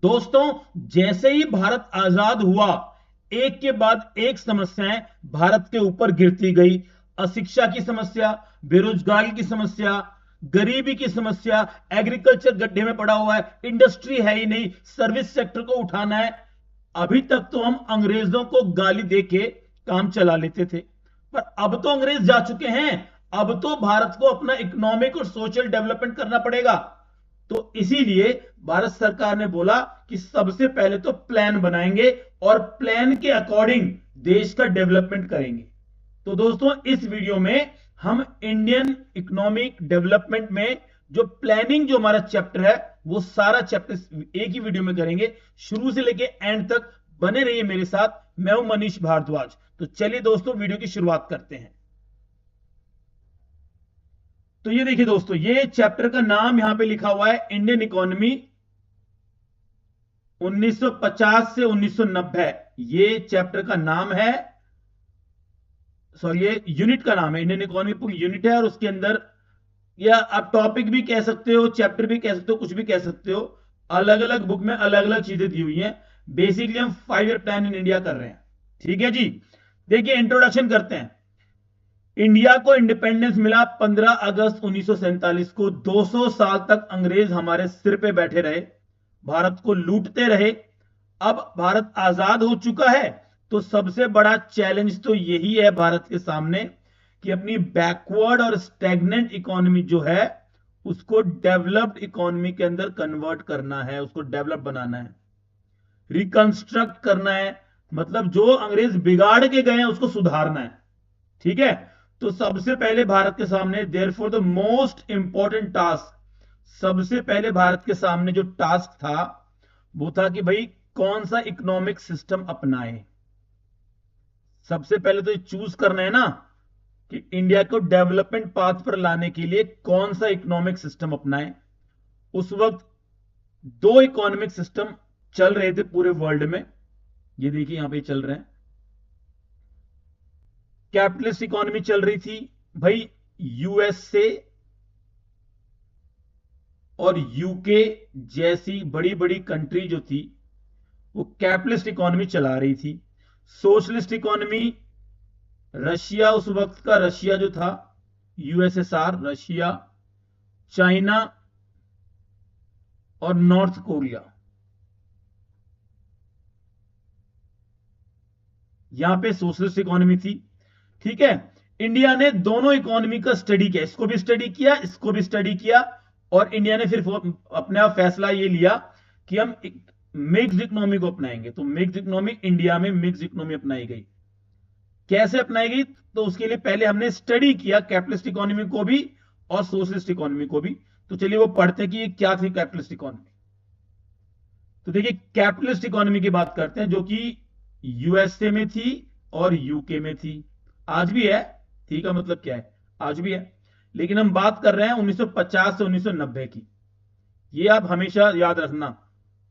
दोस्तों, जैसे ही भारत आजाद हुआ, एक के बाद एक समस्याएं भारत के ऊपर गिरती गई। अशिक्षा की समस्या, बेरोजगारी की समस्या, गरीबी की समस्या, एग्रीकल्चर गड्ढे में पड़ा हुआ है, इंडस्ट्री है ही नहीं, सर्विस सेक्टर को उठाना है। अभी तक तो हम अंग्रेजों को गाली देके काम चला लेते थे, पर अब तो अंग्रेज जा चुके हैं। अब तो भारत को अपना इकोनॉमिक और सोशल डेवलपमेंट करना पड़ेगा। तो इसीलिए भारत सरकार ने बोला कि सबसे पहले तो प्लान बनाएंगे और प्लान के अकॉर्डिंग देश का डेवलपमेंट करेंगे। तो दोस्तों, इस वीडियो में हम इंडियन इकोनॉमिक डेवलपमेंट में जो प्लानिंग जो हमारा चैप्टर है, वो सारा चैप्टर एक ही वीडियो में करेंगे। शुरू से लेके एंड तक बने रहिए मेरे साथ। मैं हूं मनीष भारद्वाज। तो चलिए दोस्तों, वीडियो की शुरुआत करते हैं। तो ये देखिए दोस्तों, ये चैप्टर का नाम यहां पे लिखा हुआ है इंडियन इकोनॉमी 1950 से 1990। ये चैप्टर का नाम है, सॉरी, ये यूनिट का नाम है। इंडियन इकोनॉमी पूरी यूनिट है और उसके अंदर, या आप टॉपिक भी कह सकते हो, चैप्टर भी कह सकते हो, कुछ भी कह सकते हो। अलग अलग बुक में अलग अलग चीजें दी हुई हैं। बेसिकली हम 5 ईयर प्लान इन इंडिया कर रहे हैं। ठीक है जी। देखिए, इंट्रोडक्शन करते हैं। इंडिया को इंडिपेंडेंस मिला 15 अगस्त 1947 को। 200 साल तक अंग्रेज हमारे सिर पे बैठे रहे, भारत को लूटते रहे। अब भारत आजाद हो चुका है, तो सबसे बड़ा चैलेंज तो यही है भारत के सामने कि अपनी बैकवर्ड और स्टैग्नेंट इकोनॉमी जो है, उसको डेवलप्ड इकोनॉमी के अंदर कन्वर्ट करना है, उसको डेवलप बनाना है, रिकंस्ट्रक्ट करना है। मतलब जो अंग्रेज बिगाड़ के गए हैं उसको सुधारना है। ठीक है। तो सबसे पहले भारत के सामने, therefore the most important task, सबसे पहले भारत के सामने जो टास्क था वो था कि भाई कौन सा इकोनॉमिक सिस्टम अपनाए। सबसे पहले तो ये चूज करना है ना कि इंडिया को डेवलपमेंट पाथ पर लाने के लिए कौन सा इकोनॉमिक सिस्टम अपनाए। उस वक्त 2 इकोनॉमिक सिस्टम चल रहे थे पूरे वर्ल्ड में। ये देखिए यहां पे चल रहे हैं। कैपिटलिस्ट इकोनॉमी चल रही थी भाई, यूएसए और यूके जैसी बड़ी बड़ी कंट्री जो थी वो कैपिटलिस्ट इकोनॉमी चला रही थी। सोशलिस्ट इकोनॉमी, रशिया, उस वक्त का रशिया जो था, यूएसएसआर, रशिया, चाइना और नॉर्थ कोरिया, यहां पे सोशलिस्ट इकोनॉमी थी। ठीक है। इंडिया ने दोनों इकोनॉमी का स्टडी किया, इसको भी स्टडी किया, इसको भी स्टडी किया, और इंडिया ने फिर अपने आप फैसला ये लिया कि हम मिक्स्ड इकोनॉमी को अपनाएंगे। तो मिक्स्ड इकोनॉमी, इंडिया में मिक्स्ड इकोनॉमी अपनाई गई। कैसे अपनाई गई? तो उसके लिए पहले हमने स्टडी किया कैपिटलिस्ट इकोनॉमी को भी और सोशलिस्ट इकोनॉमी को भी। तो चलिए वो पढ़ते हैं कि ये क्या थी कैपिटलिस्ट इकोनॉमी। तो देखिए, कैपिटलिस्ट इकोनॉमी की बात करते हैं, जो कि यूएसए में थी और यूके में थी। आज भी है। ठीक है, मतलब क्या है, आज भी है। लेकिन हम बात कर रहे हैं 1950 से 1990 की। ये आप हमेशा याद रखना,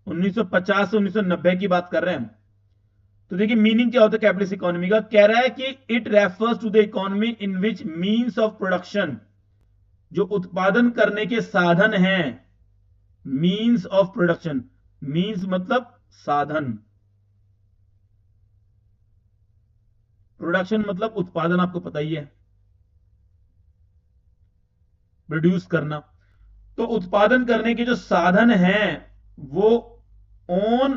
1950 से 1990 की बात कर रहे हैं हम। तो देखिए, मीनिंग क्या होता है कैपिटलिस्ट इकोनॉमी का। कह रहा है कि it refers to the economy in which means of production, जो उत्पादन करने के साधन हैं, मींस ऑफ प्रोडक्शन, मींस मतलब साधन, प्रोडक्शन मतलब उत्पादन, आपको पता ही है, प्रोड्यूस करना। तो उत्पादन करने के जो साधन हैं वो own,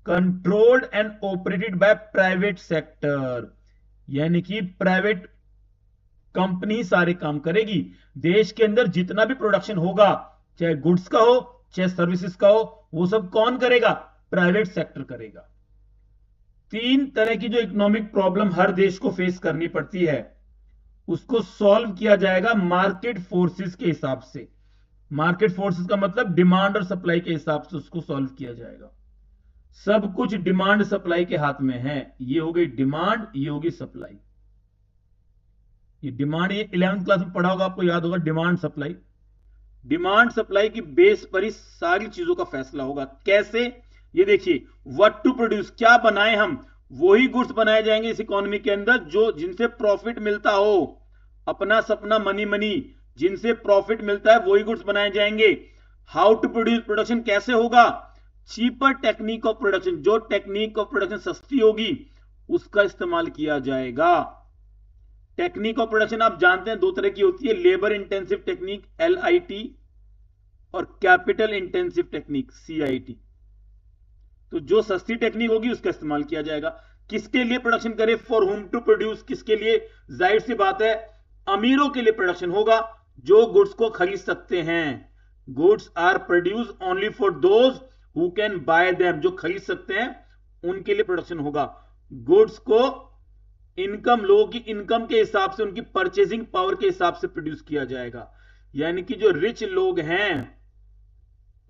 controlled and operated by private sector, यानी कि प्राइवेट कंपनी सारे काम करेगी। देश के अंदर जितना भी प्रोडक्शन होगा, चाहे गुड्स का हो चाहे सर्विसेज का हो, वो सब कौन करेगा? प्राइवेट सेक्टर करेगा। 3 तरह की जो इकोनॉमिक प्रॉब्लम हर देश को फेस करनी पड़ती है, उसको सॉल्व किया जाएगा मार्केट फोर्सेस के हिसाब से। मार्केट फोर्सेस का मतलब डिमांड और सप्लाई के हिसाब से उसको सॉल्व किया जाएगा। सब कुछ डिमांड सप्लाई के हाथ में है। ये हो गई डिमांड, ये होगी सप्लाई। ये डिमांड, ये 11th क्लास में पढ़ा होगा, आपको याद होगा, डिमांड सप्लाई। डिमांड सप्लाई की बेस पर ही सारी चीजों का फैसला होगा। कैसे? ये देखिए, व्हाट टू प्रोड्यूस, क्या बनाए हम, वही गुड्स बनाए जाएंगे इस इकोनॉमी के अंदर जो जिनसे प्रॉफिट मिलता हो। अपना सपना मनी मनी, जिनसे प्रॉफिट मिलता है वही गुड्स बनाए जाएंगे। हाउ टू प्रोड्यूस, प्रोडक्शन कैसे होगा? चीपर टेक्निक ऑफ प्रोडक्शन, जो टेक्निक ऑफ प्रोडक्शन सस्ती होगी उसका इस्तेमाल किया जाएगा। टेक्निक ऑफ प्रोडक्शन आप जानते हैं दो तरह की होती है, लेबर इंटेंसिव टेक्निक LIT और कैपिटल इंटेंसिव टेक्निक CIT। तो जो सस्ती टेक्निक होगी उसका इस्तेमाल किया जाएगा। किसके लिए प्रोडक्शन करे? फॉर हुम टू प्रोड्यूस, किसके लिए? जाहिर सी बात है अमीरों के लिए प्रोडक्शन होगा जो गुड्स को खरीद सकते हैं। Goods are produce only for those who can buy them, जो खरीद सकते हैं उनके लिए प्रोडक्शन होगा। गुड्स को इनकम, लोगों की इनकम के हिसाब से, उनकी परचेजिंग पावर के हिसाब से प्रोड्यूस किया जाएगा। यानी कि जो रिच लोग हैं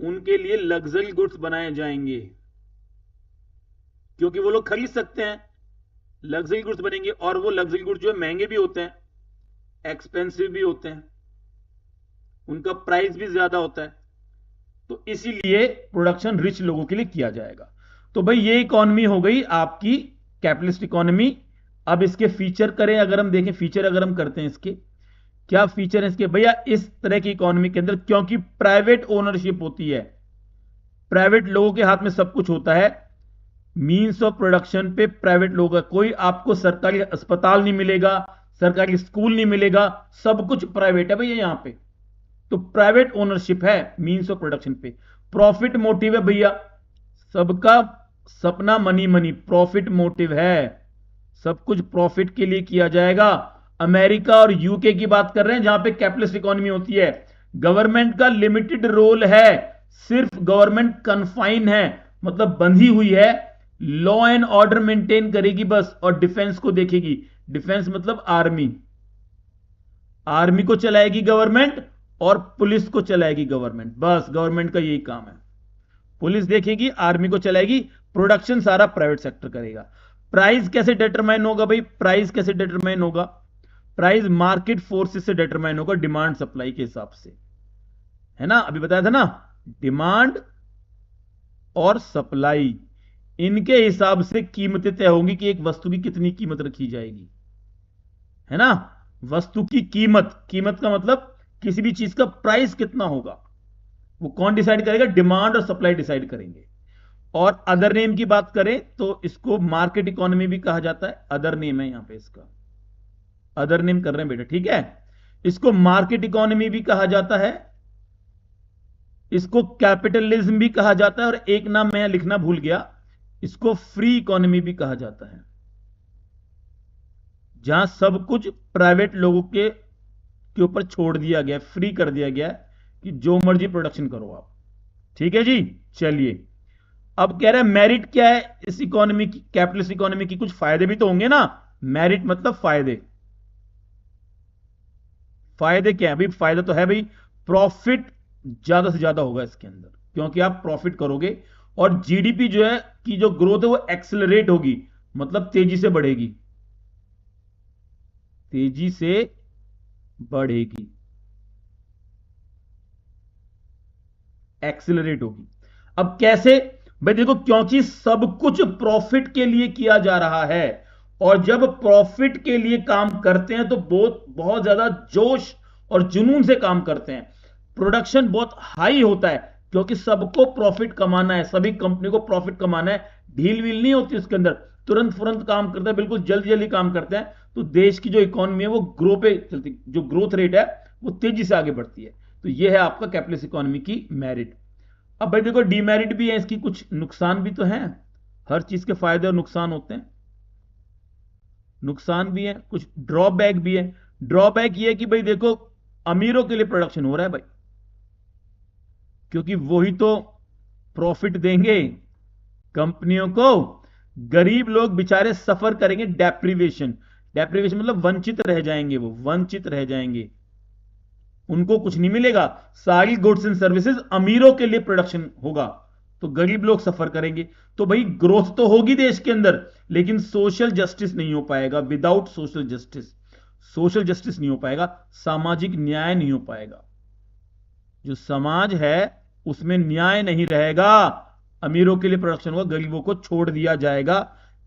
उनके लिए लग्जरी गुड्स बनाए जाएंगे क्योंकि वो लोग खरीद सकते हैं, लग्जरी गुड्स बनेंगे। और वो लग्जरी गुड्स जो है महंगे भी होते हैं, एक्सपेंसिव भी होते हैं, उनका प्राइस भी ज्यादा होता है। तो इसीलिए प्रोडक्शन रिच लोगों के लिए किया जाएगा। तो भाई ये इकोनॉमी हो गई आपकी कैपिटलिस्ट इकोनॉमी। अब इसके फीचर करें, अगर हम देखें फीचर अगर हम करते हैं इसके, क्या फीचर है इसके भैया? इस तरह की इकोनॉमी के अंदर क्योंकि प्राइवेट ओनरशिप होती है, प्राइवेट लोगों के हाथ में सब कुछ होता है, मींस ऑफ प्रोडक्शन पे प्राइवेट लोग, कोई आपको सरकारी अस्पताल नहीं मिलेगा, सरकारी स्कूल नहीं मिलेगा, सब कुछ प्राइवेट है भैया यहां पे। तो प्राइवेट ओनरशिप है मींस ऑफ प्रोडक्शन पे। प्रॉफिट मोटिव है भैया, सबका सपना मनी मनी, प्रॉफिट मोटिव है, सब कुछ प्रॉफिट के लिए किया जाएगा। अमेरिका और यूके की बात कर रहे हैं जहां पे कैपिटलिस्ट इकोनॉमी होती है। गवर्नमेंट का लिमिटेड रोल है, सिर्फ गवर्नमेंट कन्फाइन है, मतलब बंधी हुई है, लॉ एंड ऑर्डर मेंटेन करेगी बस, और डिफेंस को देखेगी। डिफेंस मतलब आर्मी, आर्मी को चलाएगी गवर्नमेंट और पुलिस को चलाएगी गवर्नमेंट, बस गवर्नमेंट का यही काम है। पुलिस देखेगी, आर्मी को चलाएगी, प्रोडक्शन सारा प्राइवेट सेक्टर करेगा। प्राइस कैसे डिटरमाइन होगा भाई? प्राइस कैसे डिटरमाइन होगा? प्राइस मार्केट फोर्सेस से डिटरमाइन होगा, डिमांड सप्लाई के हिसाब से, है ना? अभी बताया था ना, डिमांड और सप्लाई, इनके हिसाब से कीमतें तय होंगी कि एक वस्तु की कितनी कीमत रखी जाएगी, है ना? वस्तु की कीमत, कीमत का मतलब किसी भी चीज का प्राइस कितना होगा, वो कौन डिसाइड करेगा? डिमांड और सप्लाई डिसाइड करेंगे। और अदर नेम की बात करें तो इसको मार्केट इकोनॉमी भी कहा जाता है, अदर नेम है यहां पे इसका, अदर नेम कर रहे हैं बेटा, ठीक है? इसको मार्केट इकोनॉमी भी कहा जाता है, इसको कैपिटलिज्म भी कहा जाता है, और एक नाम मैं लिखना भूल गया, इसको फ्री इकोनॉमी भी कहा जाता है, जहां सब कुछ प्राइवेट लोगों के ऊपर छोड़ दिया गया, फ्री कर दिया गया कि जो मर्जी प्रोडक्शन करो आप। ठीक है जी, चलिए अब कह रहे हैं मेरिट क्या है इस इकोनॉमी की, कैपिटलिस्ट इकोनॉमी की? कुछ फायदे भी तो होंगे ना। मेरिट मतलब फायदे, फायदे क्या है भाई? फायदा तो है भाई, प्रॉफिट ज्यादा से ज्यादा होगा इसके अंदर, क्योंकि आप प्रॉफिट करोगे, और जीडीपी जो है की जो ग्रोथ है वो एक्सेलरेट होगी, मतलब तेजी से बढ़ेगी, तेजी से बढ़ेगी, एक्सेलरेट होगी। अब कैसे भाई? देखो, क्योंकि सब कुछ प्रॉफिट के लिए किया जा रहा है, और जब प्रॉफिट के लिए काम करते हैं तो बहुत ज्यादा जोश और जुनून से काम करते हैं, प्रोडक्शन बहुत हाई होता है, क्योंकि सबको प्रॉफिट कमाना है, सभी कंपनी को प्रॉफिट कमाना है, ढील वील नहीं होती उसके अंदर, तुरंत फुरंत काम करता है, बिल्कुल जल्दी जल्दी काम करते हैं। तो देश की जो इकोनॉमी है वो ग्रो पे चलती, जो ग्रोथ रेट है वो तेजी से आगे बढ़ती है। तो ये है आपका कैपिटलिस्ट इकोनॉमी की मेरिट। अब भाई देखो, डीमेरिट भी है इसकी, कुछ नुकसान भी तो हैं, हर चीज के फायदे और नुकसान होते हैं, नुकसान भी है, कुछ ड्रॉबैक भी है। ड्रॉबैक ये है कि भाई देखो, अमीरों के लिए प्रोडक्शन हो रहा है भाई, क्योंकि वही तो प्रॉफिट देंगे कंपनियों को, गरीब लोग बेचारे सफर करेंगे डेप्रीवेशन, डेप्रीवेशन मतलब वंचित रह जाएंगे, वो वंचित रह जाएंगे, उनको कुछ नहीं मिलेगा। सारी गुड्स एंड सर्विसेज अमीरों के लिए प्रोडक्शन होगा, तो गरीब लोग सफर करेंगे। तो भाई ग्रोथ तो होगी देश के अंदर, लेकिन सोशल जस्टिस नहीं हो पाएगा। Without social justice, social justice नहीं हो पाएगा, सामाजिक न्याय नहीं हो पाएगा, जो समाज है उसमें न्याय नहीं रहेगा। अमीरों के लिए प्रोडक्शन होगा, गरीबों को छोड़ दिया जाएगा,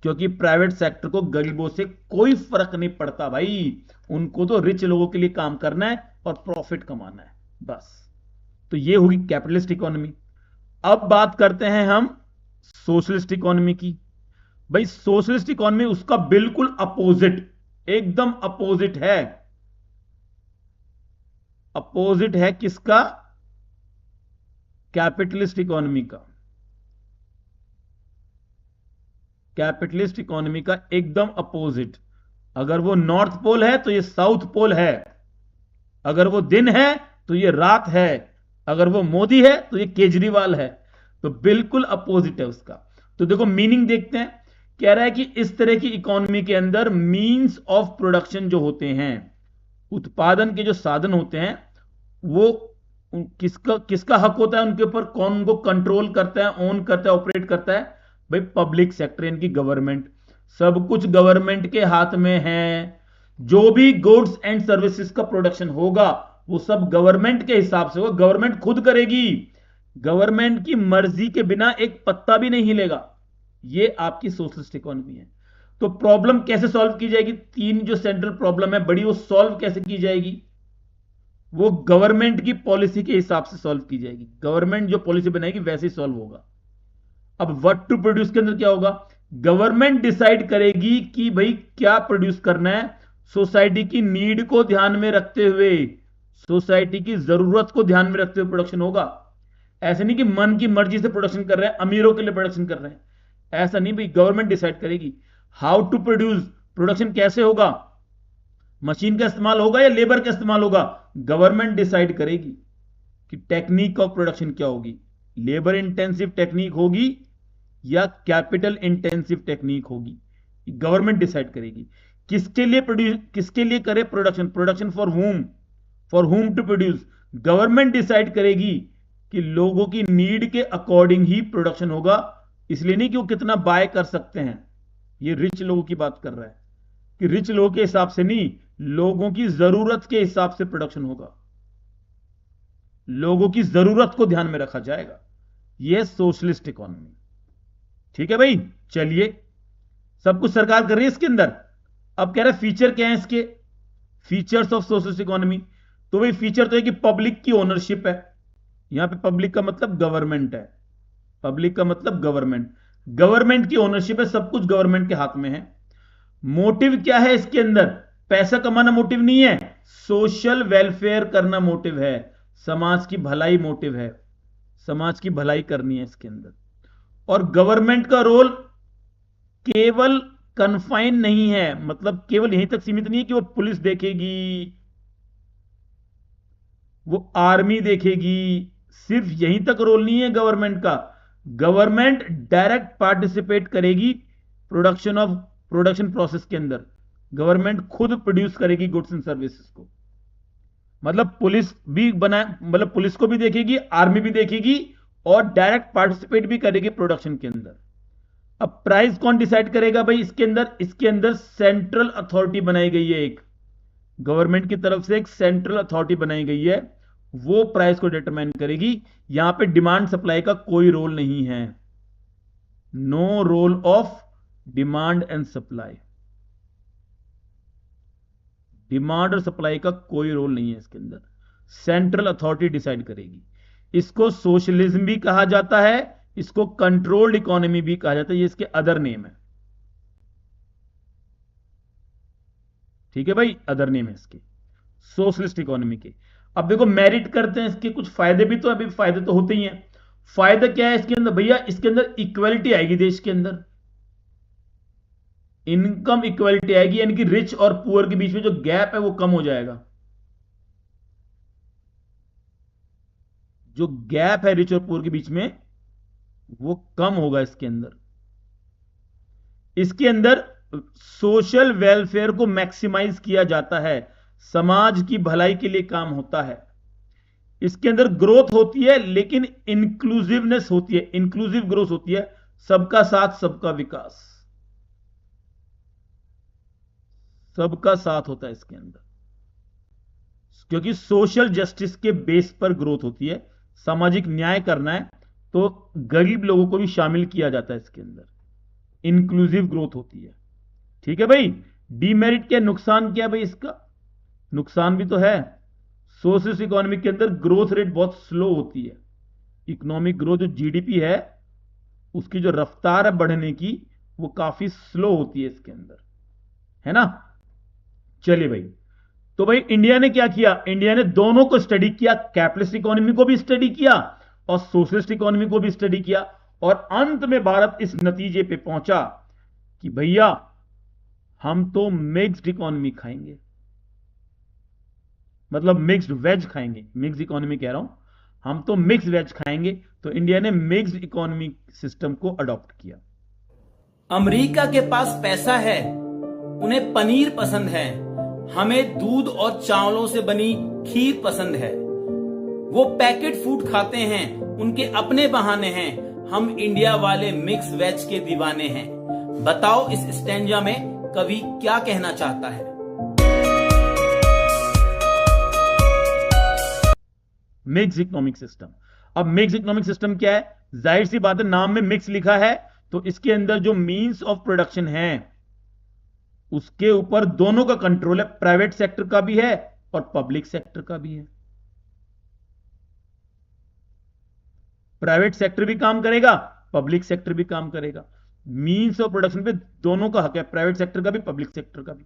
क्योंकि प्राइवेट सेक्टर को गरीबों से कोई फर्क नहीं पड़ता भाई, उनको तो रिच लोगों के लिए काम करना है और प्रॉफिट कमाना है बस। तो ये होगी कैपिटलिस्ट इकोनॉमी। अब बात करते हैं हम सोशलिस्ट इकोनॉमी की। भाई सोशलिस्ट इकोनॉमी उसका बिल्कुल अपोजिट, एकदम अपोजिट है। अपोजिट है किसका? कैपिटलिस्ट इकोनॉमी का। कैपिटलिस्ट इकोनॉमी का एकदम अपोजिट। अगर वो नॉर्थ पोल है तो ये साउथ पोल है, अगर वो दिन है तो ये रात है, अगर वो मोदी है तो ये केजरीवाल है। तो बिल्कुल अपोजिट है उसका। तो देखो मीनिंग देखते हैं। कह रहा है कि इस तरह की इकोनॉमी के अंदर मींस ऑफ प्रोडक्शन जो होते हैं, उत्पादन के जो साधन होते हैं, वो किसका किसका हक होता है उनके ऊपर? कौन उनको कंट्रोल करता है, ओन करता है, ऑपरेट करता है? भाई पब्लिक सेक्टर, इनकी गवर्नमेंट। सब कुछ गवर्नमेंट के हाथ में है। जो भी गुड्स एंड सर्विसेज का प्रोडक्शन होगा वो सब गवर्नमेंट के हिसाब से होगा, गवर्नमेंट खुद करेगी। गवर्नमेंट की मर्जी के बिना एक पत्ता भी नहीं हिलेगा। ये आपकी सोशलिस्ट इकोनॉमी है। तो प्रॉब्लम कैसे सॉल्व की जाएगी? तीन जो सेंट्रल प्रॉब्लम है बड़ी, वो सॉल्व कैसे की जाएगी? वो गवर्नमेंट की पॉलिसी के हिसाब से सॉल्व की जाएगी। गवर्नमेंट जो पॉलिसी बनाएगी वैसे ही सॉल्व होगा। अब व्हाट टू प्रोड्यूस के अंदर क्या होगा? गवर्नमेंट डिसाइड करेगी कि भाई क्या प्रोड्यूस करना है, सोसाइटी की नीड को ध्यान में रखते हुए, सोसाइटी की जरूरत को ध्यान में रखते हुए प्रोडक्शन होगा। ऐसे नहीं कि मन की मर्जी से प्रोडक्शन कर रहे हैं, अमीरों के लिए प्रोडक्शन कर रहे हैं, ऐसा नहीं भाई। गवर्नमेंट डिसाइड करेगी हाउ टू प्रोड्यूस, प्रोडक्शन कैसे होगा, मशीन का इस्तेमाल होगा या लेबर का इस्तेमाल होगा, गवर्नमेंट डिसाइड करेगी। कि टेक्निक ऑफ प्रोडक्शन क्या होगी, लेबर इंटेंसिव टेक्निक होगी या कैपिटल इंटेंसिव टेक्निक होगी, गवर्नमेंट डिसाइड करेगी। किसके लिए प्रोड्यूस, किसके लिए करे production, production for whom to produce, government decide करेगी। कि लोगों की नीड के अकॉर्डिंग ही प्रोडक्शन होगा। इसलिए नहीं कि वो कितना बाय कर सकते हैं, ये रिच लोगों की बात कर रहा है कि रिच लोगों के हिसाब से नहीं, लोगों की जरूरत के हिसाब से प्रोडक्शन होगा, लोगों की जरूरत को ध्यान में रखा जाएगा। यह सोशलिस्ट इकोनॉमी। ठीक है भाई, चलिए, सब कुछ सरकार कर रही है इसके अंदर। अब कह रहे हैं फीचर क्या है इसके, फीचर्स ऑफ सोशलिस्ट इकोनॉमी। तो भाई फीचर तो है कि पब्लिक की ओनरशिप है। यहां पे पब्लिक का मतलब गवर्नमेंट है, पब्लिक का मतलब गवर्नमेंट, गवर्नमेंट की ओनरशिप है, सब कुछ गवर्नमेंट के हाथ में है। मोटिव क्या है इसके अंदर? पैसा कमाना मोटिव नहीं है, सोशल वेलफेयर करना मोटिव है, समाज की भलाई मोटिव है, समाज की भलाई करनी है इसके अंदर। और गवर्नमेंट का रोल केवल कन्फाइन नहीं है, मतलब केवल यहीं तक सीमित नहीं है कि वो पुलिस देखेगी, वो आर्मी देखेगी, सिर्फ यहीं तक रोल नहीं है गवर्नमेंट का। गवर्नमेंट डायरेक्ट पार्टिसिपेट करेगी प्रोडक्शन प्रोसेस के अंदर। गवर्नमेंट खुद प्रोड्यूस करेगी गुड्स एंड सर्विसेज को। मतलब पुलिस भी बनाए, मतलब पुलिस को भी देखेगी, आर्मी भी देखेगी, और डायरेक्ट पार्टिसिपेट भी करेगी प्रोडक्शन के अंदर। अब प्राइस कौन डिसाइड करेगा भाई इसके अंदर? इसके अंदर सेंट्रल अथॉरिटी बनाई गई है, एक गवर्नमेंट की तरफ से एक सेंट्रल अथॉरिटी बनाई गई है, वो प्राइस को डिटरमाइन करेगी। यहां पे डिमांड सप्लाई का कोई रोल नहीं है, no role of demand and supply. Demand और सप्लाई का कोई रोल नहीं है इसके अंदर, सेंट्रल अथॉरिटी डिसाइड करेगी। इसको सोशलिज्म भी कहा जाता है, इसको कंट्रोल्ड इकोनॉमी भी कहा जाता है, ये इसके अदर नेम है। ठीक है भाई, अदर नेम है इसके सोशलिस्ट इकोनॉमी के। अब देखो मेरिट करते हैं इसके, कुछ फायदे भी तो, अभी फायदे तो होते ही हैं। फायदा क्या है इसके अंदर भैया? इसके अंदर इक्वलिटी आएगी देश के अंदर, इनकम इक्वलिटी आएगी, यानी कि रिच और पुअर के बीच में जो गैप है वो कम हो जाएगा। जो गैप है रिच और पुअर के बीच में वो कम होगा इसके अंदर। इसके अंदर सोशल वेलफेयर को मैक्सिमाइज किया जाता है, समाज की भलाई के लिए काम होता है। इसके अंदर ग्रोथ होती है लेकिन इंक्लूसिवनेस होती है, इंक्लूसिव ग्रोथ होती है, सबका साथ सबका विकास, सबका साथ होता है इसके अंदर, क्योंकि सोशल जस्टिस के बेस पर ग्रोथ होती है। सामाजिक न्याय करना है तो गरीब लोगों को भी शामिल किया जाता है इसके अंदर, इंक्लूसिव ग्रोथ होती है। ठीक है भाई, डीमेरिट क्या, नुकसान क्या भाई इसका? नुकसान भी तो है, सोशलिस्ट इकोनॉमी के अंदर ग्रोथ रेट बहुत स्लो होती है, इकोनॉमिक ग्रोथ जो जीडीपी है उसकी जो रफ्तार है बढ़ने की वो काफी स्लो होती है इसके अंदर, है ना। चलिए भाई, तो भाई इंडिया ने क्या किया, इंडिया ने दोनों को स्टडी किया, कैपिटलिस्ट इकोनॉमी को भी स्टडी किया और सोशलिस्ट इकोनॉमी को भी स्टडी किया, और अंत में भारत इस नतीजे पे पहुंचा कि भैया हम तो मिक्स्ड इकोनॉमी खाएंगे, मतलब मिक्स्ड वेज खाएंगे, मिक्स्ड इकोनॉमी कह रहा हूं, हम तो मिक्स वेज खाएंगे। तो इंडिया ने मिक्स्ड इकोनॉमी सिस्टम को अडॉप्ट किया। अमेरिका के पास पैसा है, उन्हें पनीर पसंद है, हमें दूध और चावलों से बनी खीर पसंद है। वो पैकेट फूड खाते हैं, उनके अपने बहाने हैं, हम इंडिया वाले मिक्स वेज के दीवाने हैं। बताओ इस स्टैंजा में कवि क्या कहना चाहता है। Mix economic system. अब मिक्स इकोनॉमिक सिस्टम क्या है, जाहिर सी बात है, नाम में मिक्स लिखा है तो इसके अंदर जो मींस ऑफ प्रोडक्शन है उसके ऊपर दोनों का कंट्रोल है, प्राइवेट सेक्टर का भी है और पब्लिक सेक्टर का भी है। प्राइवेट सेक्टर भी काम करेगा, पब्लिक सेक्टर भी काम करेगा, मींस ऑफ प्रोडक्शन पे दोनों का हक है, प्राइवेट सेक्टर का भी पब्लिक सेक्टर का भी।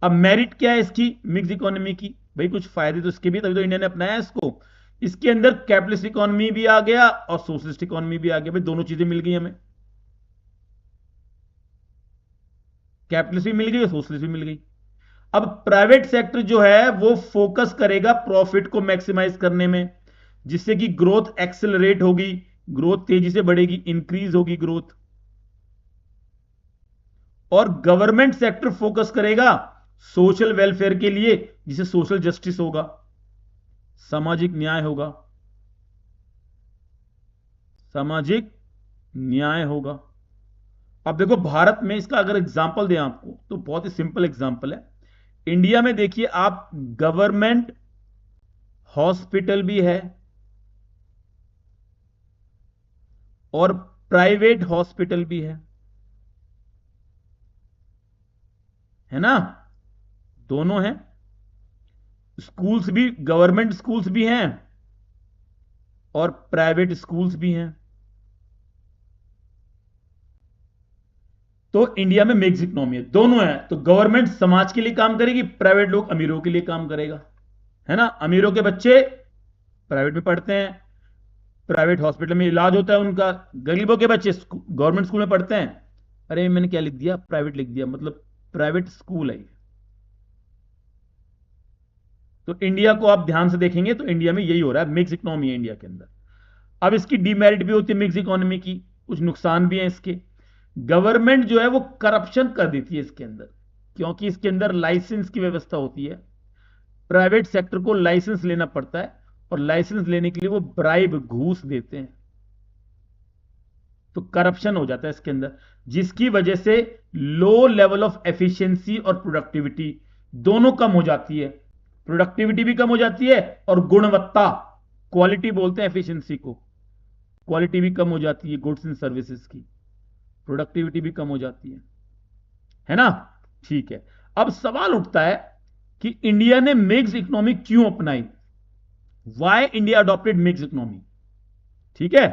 अब मेरिट क्या है इसकी, मिक्स इकोनॉमी की, भाई कुछ फायदे तो इसके भी, तभी तो इंडिया ने अपनाया इसको। इसके अंदर कैपिटलिस्ट इकोनॉमी भी आ गया और सोशलिस्ट इकोनॉमी भी आ गया, भाई दोनों चीजें मिल गई हमें, कैपिटलिस्ट भी मिल गई और सोशलिस्ट भी मिल गई। अब प्राइवेट सेक्टर जो है वो फोकस करेगा प्रॉफिट को मैक्सिमाइज करने में, जिससे कि ग्रोथ एक्सेलरेट होगी, ग्रोथ तेजी से बढ़ेगी, इंक्रीज होगी ग्रोथ। और गवर्नमेंट सेक्टर फोकस करेगा सोशल वेलफेयर के लिए, जिसे सोशल जस्टिस होगा, सामाजिक न्याय होगा, सामाजिक न्याय होगा। अब देखो भारत में इसका अगर एग्जांपल दें आपको तो बहुत ही सिंपल एग्जांपल है। इंडिया में देखिए आप, गवर्नमेंट हॉस्पिटल भी है और प्राइवेट हॉस्पिटल भी है ना, दोनों हैं। स्कूल्स भी, गवर्नमेंट स्कूल्स भी हैं और प्राइवेट स्कूल्स भी हैं। तो इंडिया में मिक्स इकोनॉमी है, दोनों है। तो गवर्नमेंट समाज के लिए काम करेगी, प्राइवेट लोग अमीरों के लिए काम करेगा, है ना। अमीरों के बच्चे प्राइवेट में पढ़ते हैं, प्राइवेट हॉस्पिटल में इलाज होता है उनका, गरीबों के बच्चे गवर्नमेंट स्कूल में पढ़ते हैं। अरे मैंने क्या लिख दिया, प्राइवेट लिख दिया, मतलब प्राइवेट स्कूल है। तो इंडिया को आप ध्यान से देखेंगे तो इंडिया में यही हो रहा है, मिक्स इकोनॉमी है इंडिया के अंदर। अब इसकी डीमेरिट भी होती है मिक्स इकोनॉमी की, कुछ नुकसान भी है इसके। गवर्नमेंट जो है वो करप्शन कर देती है इसके अंदर, क्योंकि इसके अंदर लाइसेंस की व्यवस्था होती है, प्राइवेट सेक्टर को लाइसेंस लेना पड़ता है और लाइसेंस लेने के लिए वो ब्राइब, घूस देते हैं, तो करप्शन हो जाता है इसके अंदर, जिसकी वजह से लो लेवल ऑफ एफिशिएंसी और प्रोडक्टिविटी दोनों कम हो जाती है। प्रोडक्टिविटी भी कम हो जाती है और गुणवत्ता, क्वालिटी बोलते हैं एफिशिएंसी को, क्वालिटी भी कम हो जाती है गुड्स एंड सर्विसेज की, प्रोडक्टिविटी भी कम हो जाती है ना। ठीक है, अब सवाल उठता है कि इंडिया ने मिक्स इकोनॉमी क्यों अपनाई, why India adopted mix economy. ठीक है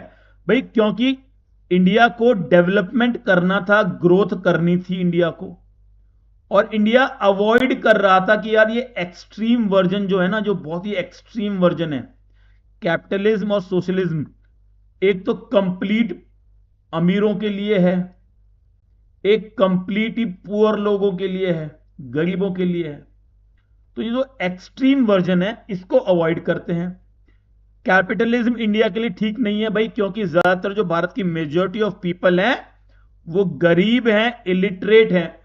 भाई, क्योंकि इंडिया को डेवलपमेंट करना था, ग्रोथ करनी थी इंडिया को, और इंडिया अवॉइड कर रहा था कि यार ये एक्सट्रीम वर्जन जो है ना, जो बहुत ही एक्सट्रीम वर्जन है, कैपिटलिज्म और सोशलिज्म, एक तो कंप्लीट अमीरों के लिए है, एक कंप्लीट ही पुअर लोगों के लिए है, गरीबों के लिए है। तो ये जो एक्सट्रीम वर्जन है इसको अवॉइड करते हैं। कैपिटलिज्म इंडिया के लिए ठीक नहीं है भाई, क्योंकि ज्यादातर जो भारत की मेजॉरिटी ऑफ पीपल हैं वो गरीब हैं, इलिटरेट हैं।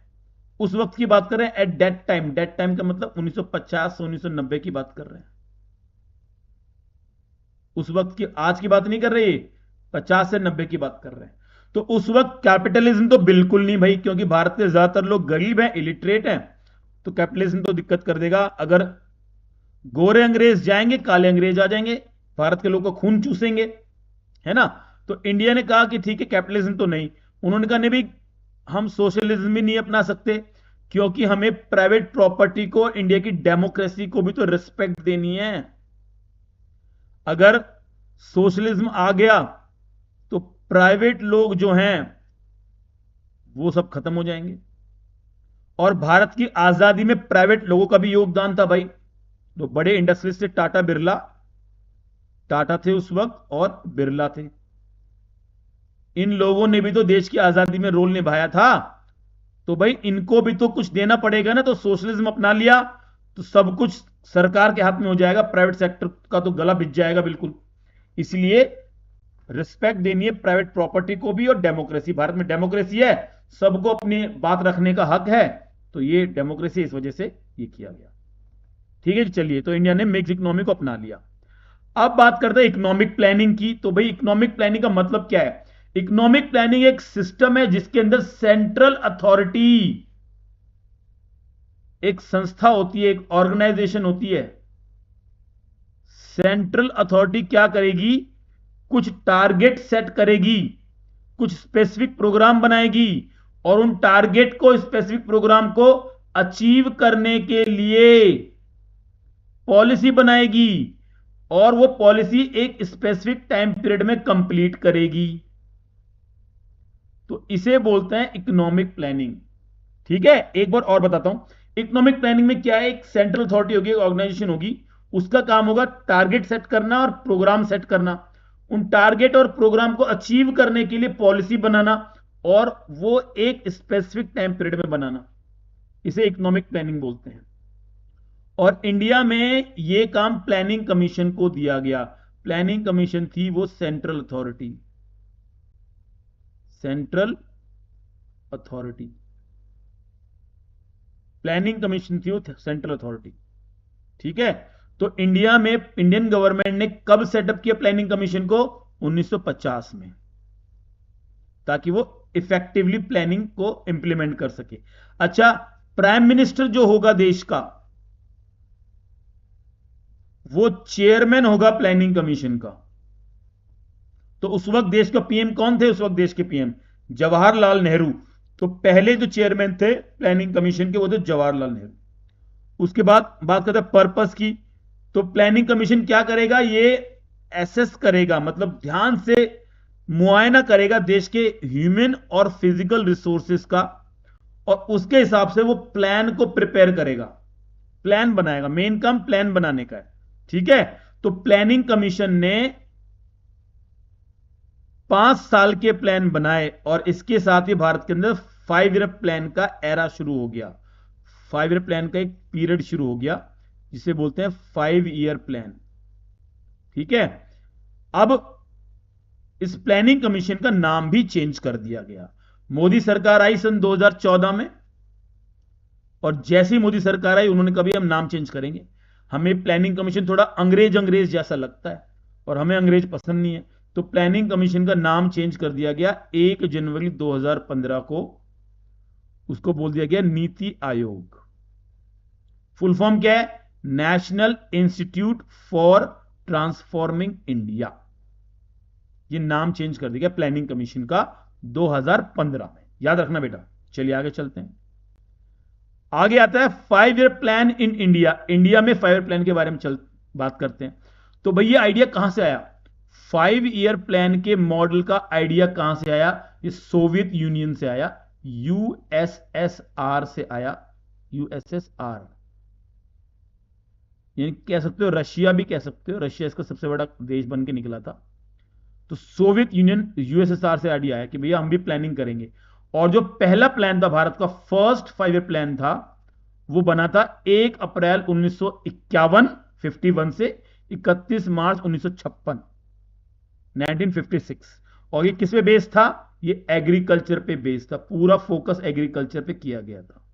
उस वक्त की बात कर रहे हैं, एट दैट टाइम का मतलब 1950 से 1990 की बात कर रहे हैं, उस वक्त की, आज की बात नहीं कर रहे, 50 से 90 की बात कर रहे हैं। तो उस वक्त कैपिटलिज्म तो बिल्कुल नहीं भाई, क्योंकि भारत के ज्यादातर लोग गरीब हैं, इलिटरेट हैं, तो कैपिटलिज्म तो दिक्कत कर देगा। अगर गोरे अंग्रेज जाएंगे, काले अंग्रेज आ जाएंगे, भारत के लोगों का खून चूसेंगे, है ना। तो इंडिया ने कहा कि ठीक है कैपिटलिज्म तो नहीं, उन्होंने कहा नहीं भाई हम सोशलिज्म भी नहीं अपना सकते, क्योंकि हमें प्राइवेट प्रॉपर्टी को, इंडिया की डेमोक्रेसी को भी तो रिस्पेक्ट देनी है। अगर सोशलिज्म आ गया तो प्राइवेट लोग जो हैं वो सब खत्म हो जाएंगे। और भारत की आजादी में प्राइवेट लोगों का भी योगदान था भाई। तो बड़े इंडस्ट्रीज थे, टाटा बिरला, टाटा थे उस वक्त और बिरला थे। इन लोगों ने भी तो देश की आजादी में रोल निभाया था। तो भाई इनको भी तो कुछ देना पड़ेगा ना। तो सोशलिज्म अपना लिया तो सब कुछ सरकार के हाथ में हो जाएगा, प्राइवेट सेक्टर का तो गला भिज जाएगा बिल्कुल। इसलिए रिस्पेक्ट देनी है प्राइवेट प्रॉपर्टी को भी। और डेमोक्रेसी, भारत में डेमोक्रेसी है, सबको अपनी बात रखने का हक है। तो ये डेमोक्रेसी इस वजह से ये किया गया। ठीक है, चलिए। तो इंडिया ने मिक्स इकोनॉमी को अपना लिया। अब बात करते हैं इकोनॉमिक प्लानिंग की। तो भाई इकोनॉमिक प्लानिंग का मतलब क्या है? इकोनॉमिक प्लानिंग एक सिस्टम है जिसके अंदर सेंट्रल अथॉरिटी, एक संस्था होती है, एक ऑर्गेनाइजेशन होती है। सेंट्रल अथॉरिटी क्या करेगी? कुछ टारगेट सेट करेगी, कुछ स्पेसिफिक प्रोग्राम बनाएगी, और उन टारगेट को, स्पेसिफिक प्रोग्राम को अचीव करने के लिए पॉलिसी बनाएगी, और वो पॉलिसी एक स्पेसिफिक टाइम पीरियड में कंप्लीट करेगी। तो इसे बोलते हैं इकोनॉमिक प्लानिंग। ठीक है, एक बार और बताता हूं। इकोनॉमिक प्लानिंग में क्या है? एक सेंट्रल अथॉरिटी होगी, एक ऑर्गेनाइजेशन होगी, उसका काम होगा टारगेट सेट करना और प्रोग्राम सेट करना, उन टारगेट और प्रोग्राम को अचीव करने के लिए पॉलिसी बनाना, और वो एक स्पेसिफिक टाइम पीरियड में बनाना। इसे इकोनॉमिक प्लानिंग बोलते हैं। और इंडिया में ये काम प्लानिंग कमीशन को दिया गया। प्लानिंग कमीशन थी वो central authority, central authority, planning commission थी वो सेंट्रल अथॉरिटी। ठीक है, तो इंडिया में इंडियन गवर्नमेंट ने कब सेटअप किया प्लानिंग कमीशन को? 1950 में, ताकि वो इफेक्टिवली प्लानिंग को इंप्लीमेंट कर सके। अच्छा, प्राइम मिनिस्टर जो होगा देश का, वो चेयरमैन होगा प्लानिंग कमीशन का। तो उस वक्त देश का पीएम कौन थे? उस वक्त देश के पीएम जवाहरलाल नेहरू। तो पहले जो चेयरमैन थे प्लानिंग कमीशन के वो थे जवाहरलाल नेहरू। उसके बाद बात करते हैं पर्पस की। तो प्लानिंग कमीशन क्या करेगा? ये एसेस करेगा, मतलब ध्यान से मुआयना करेगा देश के ह्यूमन और फिजिकल रिसोर्सेस का, और उसके हिसाब से वो प्लान को प्रिपेयर करेगा, प्लान बनाएगा। मेन काम प्लान बनाने का है। ठीक है, तो प्लानिंग कमीशन ने 5 साल के प्लान बनाए, और इसके साथ ही भारत के अंदर 5 ईयर प्लान का एरा शुरू हो गया। 5 ईयर प्लान का एक पीरियड शुरू हो गया जिसे बोलते हैं 5 ईयर प्लान। ठीक है, अब इस प्लानिंग कमीशन का नाम भी चेंज कर दिया गया। मोदी सरकार आई सन 2014 में, और जैसे ही मोदी सरकार आई उन्होंने कभी हम नाम चेंज करेंगे, हमें प्लानिंग कमीशन थोड़ा अंग्रेज जैसा लगता है और हमें अंग्रेज पसंद नहीं है। तो प्लानिंग कमीशन का नाम चेंज कर दिया गया 1 जनवरी 2015 को। उसको बोल दिया गया नीति आयोग। फुल फॉर्म क्या है? National institute for transforming India. ये नाम चेंज कर दिया गया प्लानिंग कमीशन का 2015 में। याद रखना बेटा। चलिए आगे चलते हैं। आगे आता है 5 year plan in India. India में 5 ईयर प्लान के बारे में बात करते हैं। तो भैया आइडिया कहां से आया? 5 ईयर प्लान के मॉडल का आइडिया कहां से आया? ये सोवियत यूनियन से आया, यूएसएसआर से आया। यूएसएसआर यानी कह सकते हो रशिया भी कह सकते हो, रशिया इसका सबसे बड़ा देश बन के निकला था। तो सोवियत यूनियन, यूएसएसआर से आइडिया आया कि भैया हम भी प्लानिंग करेंगे। और जो पहला प्लान था भारत का, फर्स्ट 5 ईयर प्लान था, वो बना था 1 अप्रैल 1951 से 31 मार्च 1956, 1956। और ये किस पे बेस्ड था? ये एग्रीकल्चर पे बेस्ड था। पूरा फोकस एग्रीकल्चर पे किया गया था।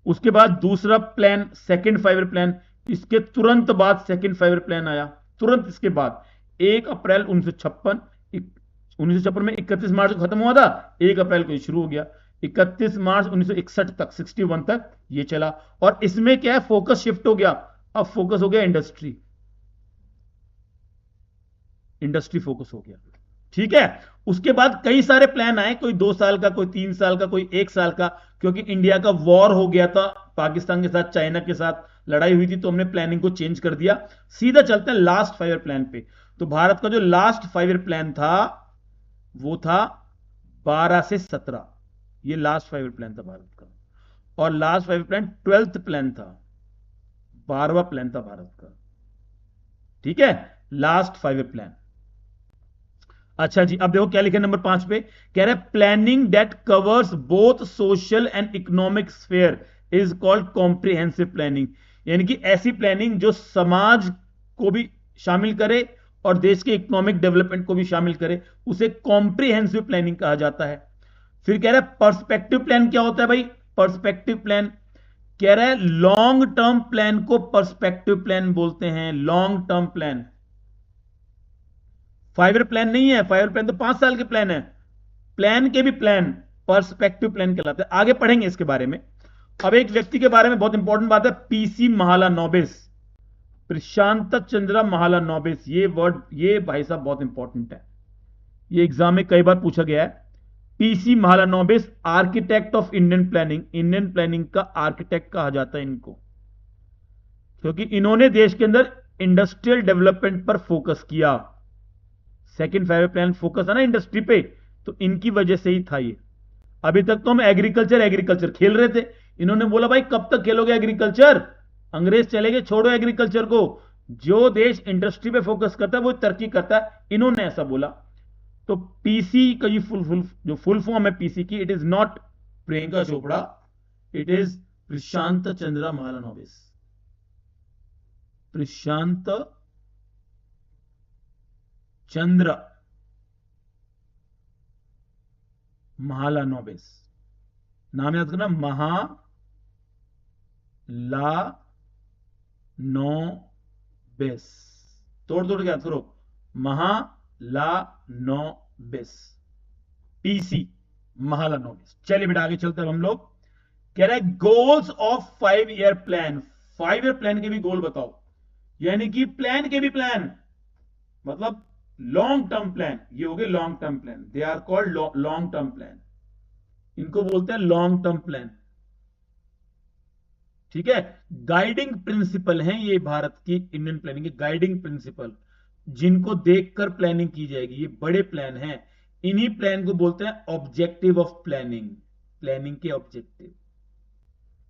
उसके बाद दूसरा प्लान, सेकंड 5 ईयर प्लान, इसके तुरंत बाद सेकंड 5 ईयर प्लान आया। तुरंत इसके बाद 1 अप्रैल 1956 में 31 मार्च को खत्म हुआ था, 1 अप्रैल को शुरू हो गया। 31 मार्च 1961 तक, 61 तक ये चला। और इसमें क्या है? फोकस शिफ्ट हो गया। अब फोकस हो गया इंडस्ट्री, इंडस्ट्री फोकस हो गया। ठीक है, उसके बाद कई सारे प्लान आए, कोई 2 साल का, कोई 3 साल का, कोई 1 साल का, क्योंकि इंडिया का वॉर हो गया था पाकिस्तान के साथ, चाइना के साथ। लड़ाई हुई थी तो हमने प्लानिंग को चेंज कर दिया। सीधा चलते हैं लास्ट 5 ईयर प्लान पे। तो भारत का जो लास्ट 5 ईयर प्लान था वो था 12 से 17। ये लास्ट 5 ईयर प्लान था भारत का। और last 5 year plan 12th plan था, 12वां प्लान था भारत का। ठीक है, लास्ट 5 ईयर प्लान। अच्छा जी, अब देखो क्या लिखे नंबर 5 पे, कह रहे planning that covers both social and economic sphere is called comprehensive planning. यानी कि ऐसी प्लानिंग जो समाज को भी शामिल करे और देश के इकोनॉमिक डेवलपमेंट को भी शामिल करे, उसे कॉम्प्रिहेंसिव प्लानिंग कहा जाता है। फिर कह रहा है पर्सपेक्टिव प्लान क्या होता है भाई? पर्सपेक्टिव प्लान कह रहा है लॉन्ग टर्म प्लान को पर्सपेक्टिव प्लान बोलते हैं। Long term plan, 5 year plan नहीं है, 5 ईयर प्लान तो 5 साल के प्लान है। प्लान के भी प्लान पर्सपेक्टिव प्लान कहलाते हैं। आगे पढ़ेंगे इसके बारे में। अब एक व्यक्ति के बारे में बहुत इंपॉर्टेंट बात है, पीसी महालानोबिस, प्रशांत चंद्र महालानोबिस। ये वर्ड, ये भाई साहब बहुत इंपॉर्टेंट है, ये एग्जाम में कई बार पूछा गया है। PC Mahalanobis, architect of Indian planning. Indian planning का आर्किटेक्ट कहा जाता है इनको, क्योंकि इन्होंने देश के अंदर इंडस्ट्रियल डेवलपमेंट पर फोकस किया। सेकंड 5 ईयर प्लान फोकस है ना इंडस्ट्री पे, तो इनकी वजह से ही था ये। अभी तक तो हम एग्रीकल्चर खेल रहे थे, इन्होंने बोला भाई कब तक खेलोगे एग्रीकल्चर, अंग्रेज चले गए, छोड़ो एग्रीकल्चर को। जो देश इंडस्ट्री पे फोकस करता है वो तरक्की करता है, इन्होंने ऐसा बोला। तो पीसी का ये जो फुल फॉर्म है पीसी की, it is not Priyanka Chopra, it is Prashant Chandra Mahalanobis. Prashant Chandra Mahalanobis, नाम याद करना, महालानोबिस, तोड़ तोड़ के याद करो, महालानोबिस, पीसी महालानोबिस। चलिए बेटा आगे चलते हैं हम लोग। कह रहा है goals of 5 year plan. 5 year plan के भी गोल बताओ, यानी कि प्लान के भी प्लान, मतलब लॉन्ग टर्म प्लान। ये हो गए long term plan, they are called long term plan, इनको बोलते हैं लॉन्ग टर्म प्लान। ठीक है, गाइडिंग प्रिंसिपल हैं ये भारत की इंडियन प्लानिंग के गाइडिंग प्रिंसिपल, जिनको देखकर प्लानिंग की जाएगी। ये बड़े प्लान हैं, इन्हीं प्लान को बोलते हैं ऑब्जेक्टिव ऑफ प्लानिंग। प्लानिंग के ऑब्जेक्टिव,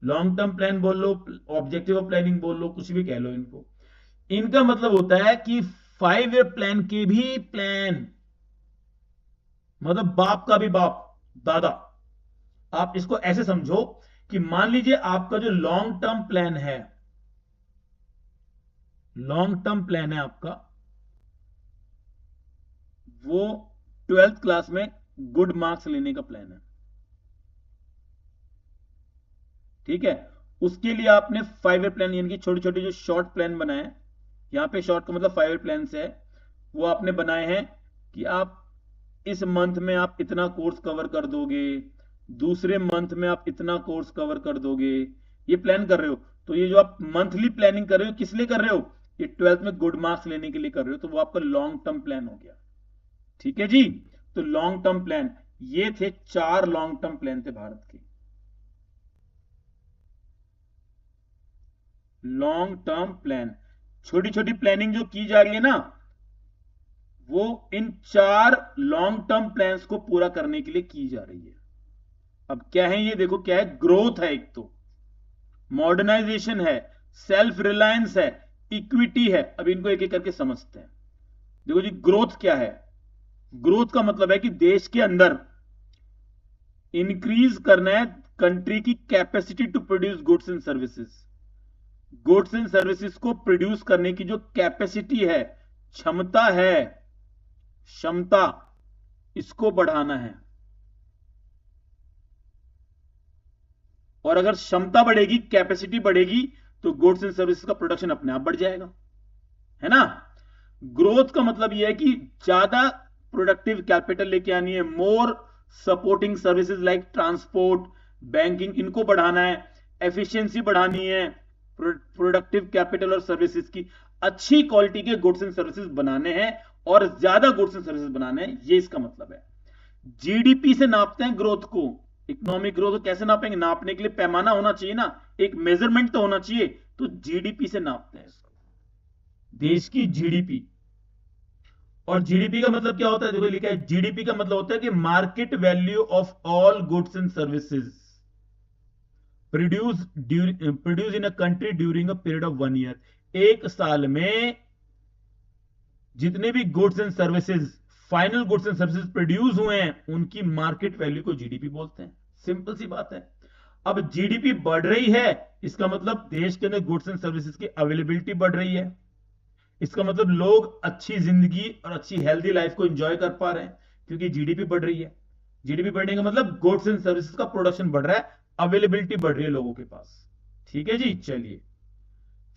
लॉन्ग टर्म प्लान बोल लो, ऑब्जेक्टिव ऑफ प्लानिंग बोल लो, कुछ भी कह लो इनको। इनका मतलब होता है कि 5 ईयर प्लान के भी प्लान, मतलब बाप का भी बाप, दादा। आप इसको ऐसे समझो कि मान लीजिए आपका जो लॉन्ग टर्म प्लान है, लॉन्ग टर्म प्लान है आपका, वो 12th क्लास में गुड मार्क्स लेने का प्लान है। ठीक है, उसके लिए आपने 5 ईयर प्लान, यानी कि छोटे छोटे जो शॉर्ट प्लान बनाए हैं, यहां पे शॉर्ट का मतलब 5 ईयर प्लान से है, वो आपने बनाए हैं कि आप इस मंथ में आप इतना कोर्स कवर कर दोगे, दूसरे मंथ में आप इतना कोर्स कवर कर दोगे, ये प्लान कर रहे हो। तो ये जो आप मंथली प्लानिंग कर रहे हो, किस लिए कर रहे हो? ये 12th में गुड मार्क्स लेने के लिए कर रहे हो, तो वो आपका लॉन्ग टर्म प्लान हो गया। ठीक है जी, तो लॉन्ग टर्म प्लान, ये थे 4 लॉन्ग टर्म प्लान थे भारत के। लॉन्ग टर्म प्लान, छोटी छोटी प्लानिंग जो की जा रही है ना, वो इन 4 लॉन्ग टर्म प्लान्स को पूरा करने के लिए की जा रही है। अब क्या है ये देखो, क्या है, ग्रोथ है, एक तो मॉडर्नाइजेशन है, सेल्फ रिलायंस है, इक्विटी है। अब इनको एक एक करके समझते हैं। देखो जी, ग्रोथ क्या है? ग्रोथ का मतलब है कि देश के अंदर इंक्रीज करना है कंट्री की capacity to produce goods and services. Goods and services को प्रोड्यूस करने की जो कैपेसिटी है, क्षमता है, क्षमता, इसको बढ़ाना है। और अगर क्षमता बढ़ेगी, कैपेसिटी बढ़ेगी, तो गुड्स एंड सर्विसेज का प्रोडक्शन अपने आप बढ़ जाएगा, है ना। ग्रोथ का मतलब यह है कि ज्यादा प्रोडक्टिव कैपिटल लेके आनी है, more supporting services like transport, banking, इनको बढ़ाना है, एफिशिएंसी बढ़ानी है, प्रोडक्टिव कैपिटल और सर्विसेज की अच्छी क्वालिटी के गुड्स एंड सर्विसेज बनाने हैं और ज्यादा गुड्स एंड सर्विसेज बनाने हैं, ये इसका मतलब है। जीडीपी से नापते हैं ग्रोथ को, इकोनॉमिक ग्रोथ कैसे नापेंगे? नापने के लिए पैमाना होना चाहिए ना, एक मेजरमेंट तो होना चाहिए। तो जीडीपी से नापते हैं इसको, देश की जीडीपी। और जीडीपी का मतलब क्या होता है? देखो लिखा है, जीडीपी का मतलब होता है कि market value of all goods and services produce in a country during a period of 1 year. एक साल में जितने भी goods and services, final goods and services produce हुए हैं, उनकी मार्केट वैल्यू को जीडीपी बोलते हैं। सिंपल सी बात है। अब जीडीपी बढ़ रही है, इसका मतलब देश के अंदर गुड्स एंड सर्विसेज की अवेलेबिलिटी बढ़ रही है। इसका मतलब लोग अच्छी जिंदगी और अच्छी हेल्दी लाइफ को एंजॉय कर पा रहे हैं, क्योंकि जीडीपी बढ़ रही है। जीडीपी बढ़ने का मतलब गुड्स एंड सर्विसेज का प्रोडक्शन बढ़ रहा है, अवेलेबिलिटी बढ़ रही है लोगों के पास। ठीक है जी, चलिए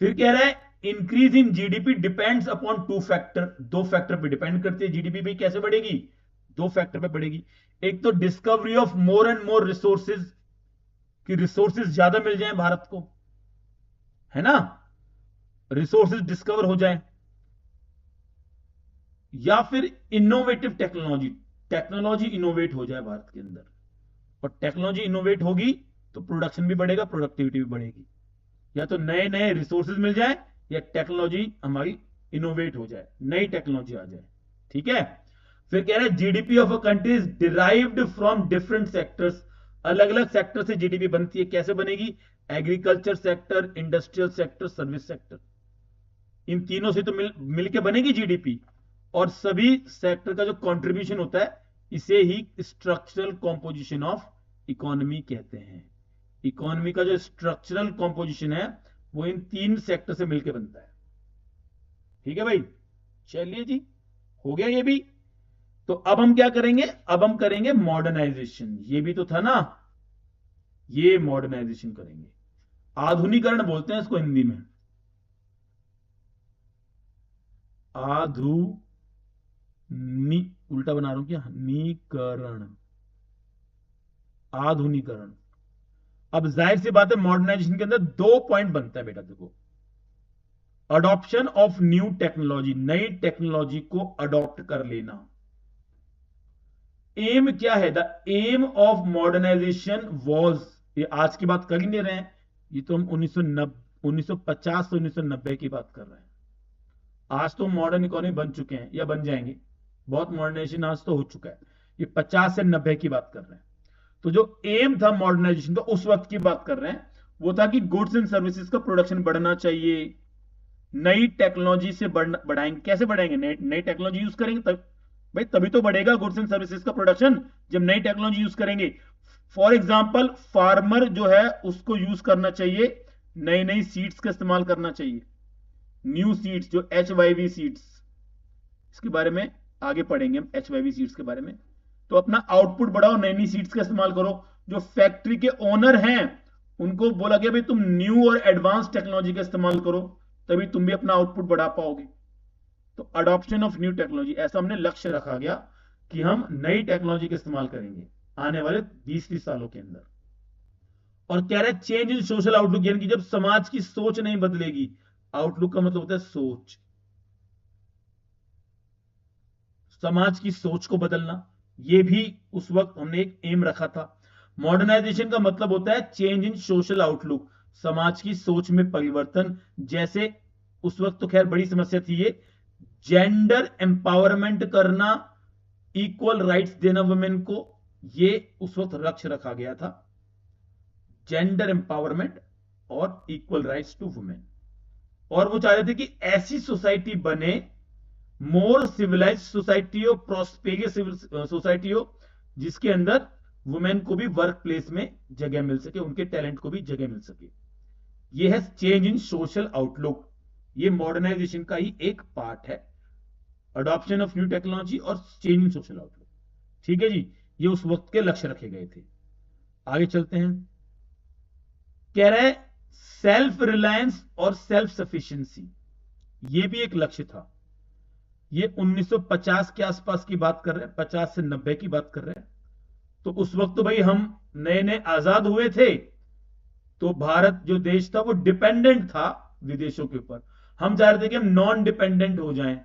फिर कह रहा है increase in GDP depends upon 2 factor. 2 factor पे डिपेंड करती है जीडीपी भी कैसे बढ़ेगी, 2 फैक्टर पे बढ़ेगी। एक तो discovery of more and more resources, कि रिसोर्सेज ज्यादा मिल जाए भारत को, है ना, रिसोर्सेज डिस्कवर हो जाए। या फिर इनोवेटिव टेक्नोलॉजी, टेक्नोलॉजी इनोवेट हो जाए भारत के अंदर। और टेक्नोलॉजी इनोवेट होगी तो प्रोडक्शन भी बढ़ेगा, प्रोडक्टिविटी भी बढ़ेगी। या तो नए नए रिसोर्सेज मिल जाए, या टेक्नोलॉजी हमारी इनोवेट हो जाए, नई टेक्नोलॉजी आ जाए। ठीक है। फिर कह रहे हैं GDP of a country is derived from different sectors. अलग अलग सेक्टर से जीडीपी बनती है। कैसे बनेगी? Agriculture sector, industrial sector, service sector, इन तीनों से तो मिलके बनेगी जीडीपी। और सभी सेक्टर का जो कंट्रीब्यूशन होता है, इसे ही स्ट्रक्चरल कॉम्पोजिशन ऑफ इकोनॉमी कहते हैं। इकोनॉमी का जो स्ट्रक्चरल कॉम्पोजिशन है, वो इन 3 सेक्टर से मिलकर बनता है। ठीक है भाई, चलिए जी, हो गया ये भी। तो अब हम क्या करेंगे? अब हम करेंगे मॉडर्नाइजेशन। ये भी तो था ना, ये मॉडर्नाइजेशन करेंगे। आधुनिकरण बोलते हैं इसको हिंदी में, उल्टा बना रहा हूं क्या, नीकरण, आधुनिकरण। अब जाहिर सी बात है, मॉडर्नाइजेशन के अंदर 2 पॉइंट बनता है बेटा। देखो, अडॉप्शन ऑफ न्यू टेक्नोलॉजी, नई टेक्नोलॉजी को अडॉप्ट कर लेना। एम क्या है? The aim of modernisation was, ये आज की बात कर ही नहीं रहे हैं, ये तो हम 1950 से 1990 की बात कर रहे हैं। आज तो मॉडर्न इकोनॉमी बन चुके हैं या बन जाएंगे, बहुत मॉडर्नाइजेशन आज तो हो चुका है। ये 50 से 90 की बात कर रहे हैं। तो जो एम था मॉडर्नाइजेशन का, उस वक्त की बात कर रहे हैं, वो था कि गुड्स एंड सर्विसेज का प्रोडक्शन बढ़ना चाहिए। नई टेक्नोलॉजी से बढ़ाएंगे। कैसे बढ़ाएंगे? नई टेक्नोलॉजी यूज करेंगे तब भाई, तभी तो बढ़ेगा गुड्स एंड सर्विसेज का प्रोडक्शन, जब नई टेक्नोलॉजी यूज करेंगे। फॉर एग्जाम्पल, फार्मर जो है उसको यूज करना चाहिए, नई नई सीड्स का इस्तेमाल करना चाहिए, न्यू सीड्स, जो HYV सीड्स, इसके बारे में आगे पढ़ेंगे हम, HYV सीड्स के बारे में। तो अपना आउटपुट बढ़ाओ, नई नई सीड्स का इस्तेमाल करो। जो फैक्ट्री के ओनर हैं, उनको बोला गया भाई तुम न्यू और एडवांस टेक्नोलॉजी का इस्तेमाल करो, तभी तुम भी अपना आउटपुट बढ़ा पाओगे। तो अडॉप्शन ऑफ न्यू टेक्नोलॉजी, ऐसा हमने लक्ष्य रखा गया कि हम नई टेक्नोलॉजी का इस्तेमाल करेंगे आने वाले 20-30 सालों के अंदर। और कह रहे चेंज इन सोशल आउटलुक, यानी कि जब समाज की सोच नहीं बदलेगी, आउटलुक का मतलब होता है सोच, समाज की सोच को बदलना, ये भी उस वक्त हमने एक एम रखा था। मॉडर्नाइजेशन का मतलब होता है चेंज इन सोशल आउटलुक, समाज की सोच में परिवर्तन। जैसे उस वक्त तो खैर बड़ी समस्या थी ये, जेंडर एम्पावरमेंट करना, इक्वल राइट्स देना वुमेन को, ये उस वक्त लक्ष्य रखा गया था, जेंडर एम्पावरमेंट और इक्वल राइट्स टू वुमेन। और वो चाह रहे थे कि ऐसी सोसाइटी बने, मोर सिविलाइज सोसाइटी हो, प्रोस्पेरियस सोसाइटी हो, जिसके अंदर वुमेन को भी वर्क प्लेस में जगह मिल सके, उनके टैलेंट को भी जगह मिल सके। यह है चेंज इन सोशल आउटलुक, ये मॉडर्नाइजेशन का ही एक पार्ट है, अडॉप्शन ऑफ न्यू टेक्नोलॉजी और चेंज इन सोशल आउटलुक। ठीक है जी, ये उस वक्त के लक्ष्य रखे गए थे। आगे चलते हैं। कह रहे हैं सेल्फ रिलायंस और सेल्फ सफिशिएंसी, ये भी एक लक्ष्य था। ये 1950 के आसपास की बात कर रहे हैं, 50 से 90 की बात कर रहे हैं। तो उस वक्त तो भाई हम नए नए आजाद हुए थे, तो भारत जो देश था वो डिपेंडेंट था विदेशों के ऊपर। हम चाह रहे थे कि हम नॉन डिपेंडेंट हो जाएं।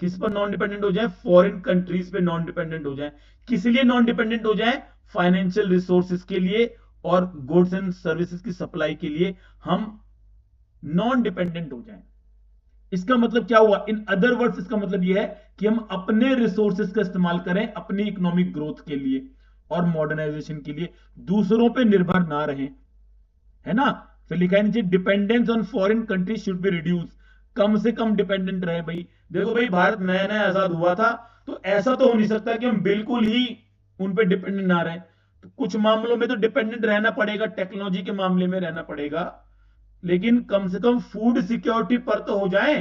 किस पर नॉन डिपेंडेंट हो जाए? फॉरेन कंट्रीज पे नॉन डिपेंडेंट हो जाए। किस लिए नॉन डिपेंडेंट हो जाए? फाइनेंशियल रिसोर्सेज के लिए और गुड्स एंड सर्विसेज की सप्लाई के लिए हम नॉन डिपेंडेंट हो जाएं। इसका मतलब क्या हुआ? इन अदर वर्ड्स इसका मतलब यह है कि हम अपने रिसोर्सेज का इस्तेमाल करें अपनी इकोनॉमिक ग्रोथ के लिए और मॉडर्नाइजेशन के लिए, दूसरों पे निर्भर ना रहें, है ना। फिर लिखा है नीचे, dependence on foreign country should be reduce, कम से कम डिपेंडेंट रहे भाई। देखो भाई, भारत नया नया आजाद हुआ था, तो ऐसा तो हो नहीं सकता कि हम बिल्कुल ही उन पे डिपेंडेंट ना रहे। तो कुछ मामलों में तो डिपेंडेंट रहना पड़ेगा, टेक्नोलॉजी के मामले में रहना पड़ेगा, लेकिन कम से कम फूड सिक्योरिटी पर तो हो जाए,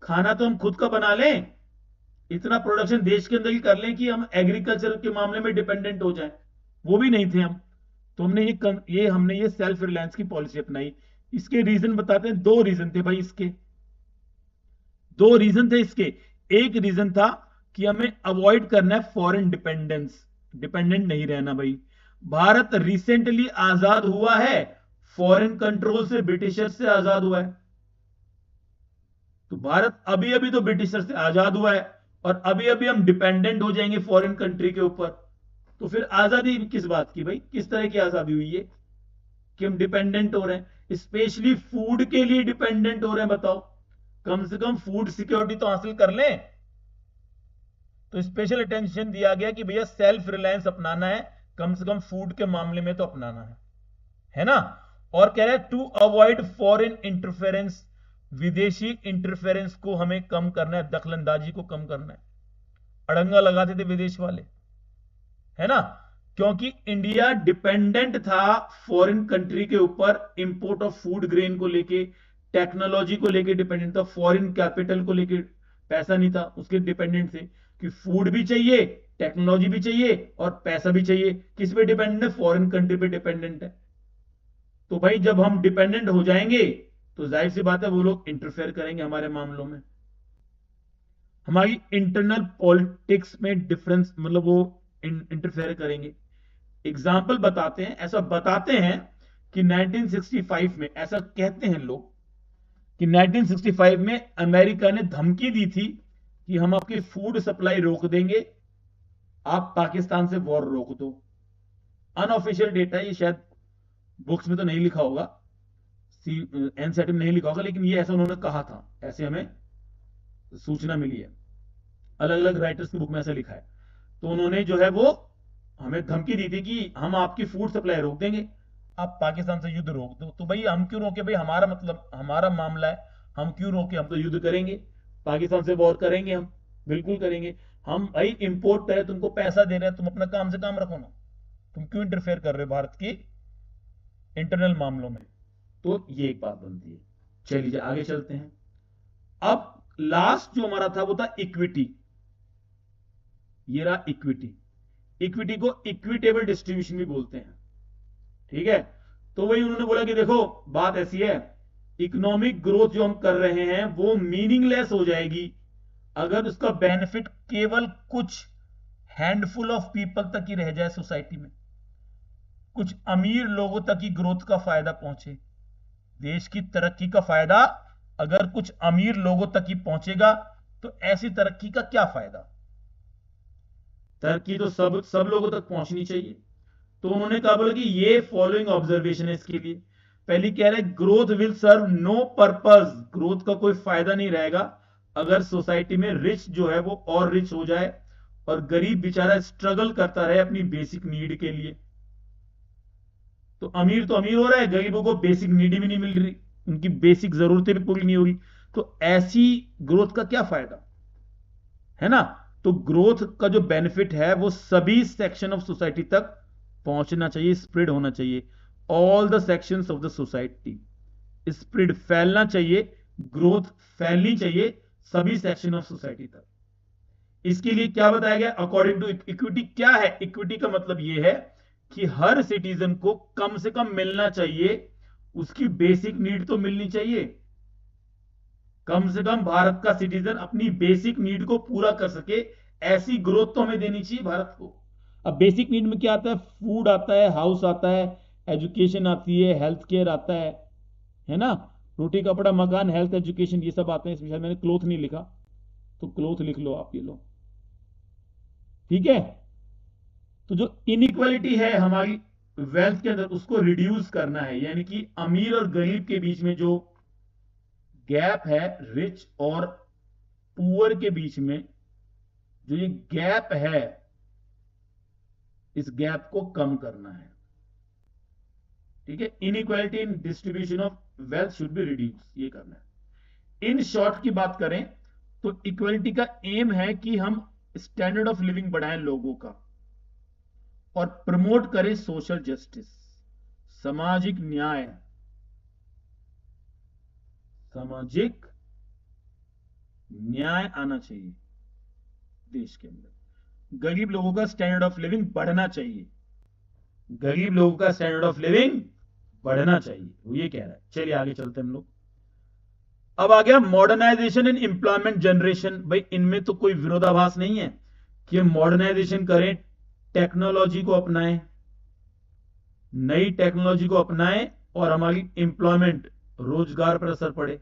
खाना तो हम खुद का बना लें, इतना प्रोडक्शन देश के अंदर ही कर लें कि हम एग्रीकल्चर के मामले में डिपेंडेंट हो जाए। वो भी नहीं थे हम, तो हमने ये सेल्फ रिलायंस की पॉलिसी अपनाई। इसके रीजन बताते हैं, दो रीजन थे भाई इसके, दो रीजन थे इसके। एक रीजन था कि हमें अवॉइड करना है फॉरेन डिपेंडेंस, डिपेंडेंट नहीं रहना भाई। भारत रिसेंटली आजाद हुआ है, फॉरेन कंट्रोल से, ब्रिटिशर से आजाद हुआ है। तो भारत अभी अभी तो ब्रिटिशर से आजाद हुआ है और अभी अभी हम डिपेंडेंट हो जाएंगे फॉरेन कंट्री के ऊपर। तो फिर आजादी किस बात की भाई? किस तरह की आजादी हुई है कि हम डिपेंडेंट हो रहे हैं, स्पेशली फूड के लिए डिपेंडेंट हो रहे हैं? बताओ, कम से कम फूड सिक्योरिटी तो हासिल कर लें। तो स्पेशल अटेंशन दिया गया कि भैया सेल्फ रिलायंस अपनाना है, कम से कम फूड के मामले में तो अपनाना है ना। और कह रहे हैं टू अवॉइड फॉरेन इंटरफेरेंस, विदेशी इंटरफेरेंस को हमें कम करना है, दखलंदाजी को कम करना है। अड़ंगा लगाते थे विदेश वाले, है ना, क्योंकि इंडिया डिपेंडेंट था फॉरेन कंट्री के ऊपर, इंपोर्ट ऑफ फूड ग्रेन को लेके, टेक्नोलॉजी को लेके डिपेंडेंट था, फॉरेन कैपिटल को लेके पैसा नहीं था, उसके डिपेंडेंट थे कि फूड भी चाहिए, टेक्नोलॉजी भी चाहिए और पैसा भी चाहिए। किस पे डिपेंडेंट है? फॉरेन कंट्री पे डिपेंडेंट है। तो भाई जब हम डिपेंडेंट हो जाएंगे तो जाहिर सी बात है वो लोग इंटरफेयर करेंगे हमारे मामलों में, हमारी इंटरनल पॉलिटिक्स में डिफरेंस, मतलब वो इंटरफेयर करेंगे। एग्जाम्पल बताते हैं, ऐसा बताते हैं कि 1965 में, ऐसा कहते हैं लोग कि 1965 में अमेरिका ने धमकी दी थी कि हम आपकी फूड सप्लाई रोक देंगे, आप पाकिस्तान से वॉर रोक दो। अनऑफिशियल डेटा, ये शायद बुक्स में तो नहीं लिखा होगा, एनसीईआरटी में नहीं लिखा होगा, लेकिन ये ऐसा उन्होंने कहा था, ऐसे हमें सूचना मिली है, अलग अलग राइटर्स की बुक में ऐसा लिखा है। तो उन्होंने जो है वो हमें धमकी दी थी कि हम आपकी फूड सप्लाई रोक देंगे, आप पाकिस्तान से युद्ध रोक दो। तो भाई हम क्यों रोके भाई? हमारा मतलब, हमारा मामला है, हम क्यों रोके? हम तो युद्ध करेंगे, पाकिस्तान से वॉर करेंगे, हम बिल्कुल करेंगे। हम भाई इंपोर्ट करे, तुमको पैसा दे रहे हैं, तुम अपना काम से काम रखो ना, तुम क्यों इंटरफेयर कर रहे हो भारत की इंटरनल मामलों में? तो ये एक बात बनती है। चलिए आगे चलते हैं। अब लास्ट जो हमारा था वो था इक्विटी। ये रहा इक्विटी। इक्विटी को इक्विटेबल डिस्ट्रीब्यूशन भी बोलते हैं, ठीक है। तो वही उन्होंने बोला कि देखो बात ऐसी है, इकोनॉमिक ग्रोथ जो हम कर रहे हैं वो मीनिंगलेस हो जाएगी अगर उसका बेनिफिट केवल कुछ हैंडफुल ऑफ पीपल तक ही रह जाए सोसाइटी में, कुछ अमीर लोगों तक ही ग्रोथ का फायदा पहुंचे। देश की तरक्की का फायदा अगर कुछ अमीर लोगों तक ही पहुंचेगा तो ऐसी तरक्की का क्या फायदा? तरक्की तो सब लोगों तक पहुंचनी चाहिए। तो उन्होंने कहा, बोला कि ये फॉलोइंग ऑब्जर्वेशन है इसके लिए। पहली कह रहे growth will serve no purpose, growth का कोई फायदा नहीं रहेगा अगर सोसाइटी में रिच जो है वो और रिच हो जाए और गरीब बेचारा स्ट्रगल करता रहे अपनी बेसिक नीड के लिए। तो अमीर हो रहा है, गरीबों को बेसिक नीड भी नहीं मिल रही, उनकी बेसिक जरूरतें भी पूरी नहीं हो रही, तो ऐसी ग्रोथ का क्या फायदा, है ना। तो ग्रोथ का जो बेनिफिट है वो सभी सेक्शन ऑफ सोसाइटी तक पहुंचना चाहिए, स्प्रेड होना चाहिए। All the sections of the society, spread फैलना चाहिए, ग्रोथ फैलनी चाहिए सभी सेक्शन ऑफ सोसाइटी तक। इसके लिए क्या बताया गया? अकॉर्डिंग टू इक्विटी क्या है? इक्विटी का मतलब यह है कि हर सिटीजन को कम से कम मिलना चाहिए, उसकी बेसिक नीड तो मिलनी चाहिए। कम से कम भारत का सिटीजन अपनी बेसिक नीड को पूरा कर सके, ऐसी ग्रोथ तो हमें देनी चाहिए भारत को। अब बेसिक नीड में क्या आता है? फूड आता है, हाउस आता है, एजुकेशन आती है, हेल्थ केयर आता है ना, रोटी कपड़ा मकान, हेल्थ, एजुकेशन, ये सब आते हैं। इसमें मैंने क्लोथ नहीं लिखा, तो क्लोथ लिख लो आप, ये लो, ठीक है। तो जो इनइक्वालिटी है हमारी वेल्थ के अंदर, उसको रिड्यूस करना है, यानी कि अमीर और गरीब के बीच में जो गैप है, रिच और पुअर के बीच में जो ये गैप है, इस गैप को कम करना है। ठीक है, inequality in distribution of wealth should be reduce, ये करना है। इन शॉर्ट की बात करें तो इक्वलिटी का एम है कि हम स्टैंडर्ड ऑफ लिविंग बढ़ाएं लोगों का और प्रमोट करें सोशल जस्टिस, सामाजिक न्याय, सामाजिक न्याय आना चाहिए देश के अंदर। गरीब लोगों का स्टैंडर्ड ऑफ लिविंग बढ़ना चाहिए, गरीब लोगों का स्टैंडर्ड ऑफ लिविंग बढ़ना चाहिए, वो ये कह रहा है। चलिए आगे चलते हैं हम लोग। अब आ गया मॉडर्नाइजेशन एंड एम्प्लॉयमेंट जनरेशन। भाई इनमें तो कोई विरोधाभास नहीं है कि हम मॉडर्नाइजेशन करें, टेक्नोलॉजी को अपनाएं, नई टेक्नोलॉजी को अपनाएं और हमारी एम्प्लॉयमेंट, रोजगार पर असर पड़े।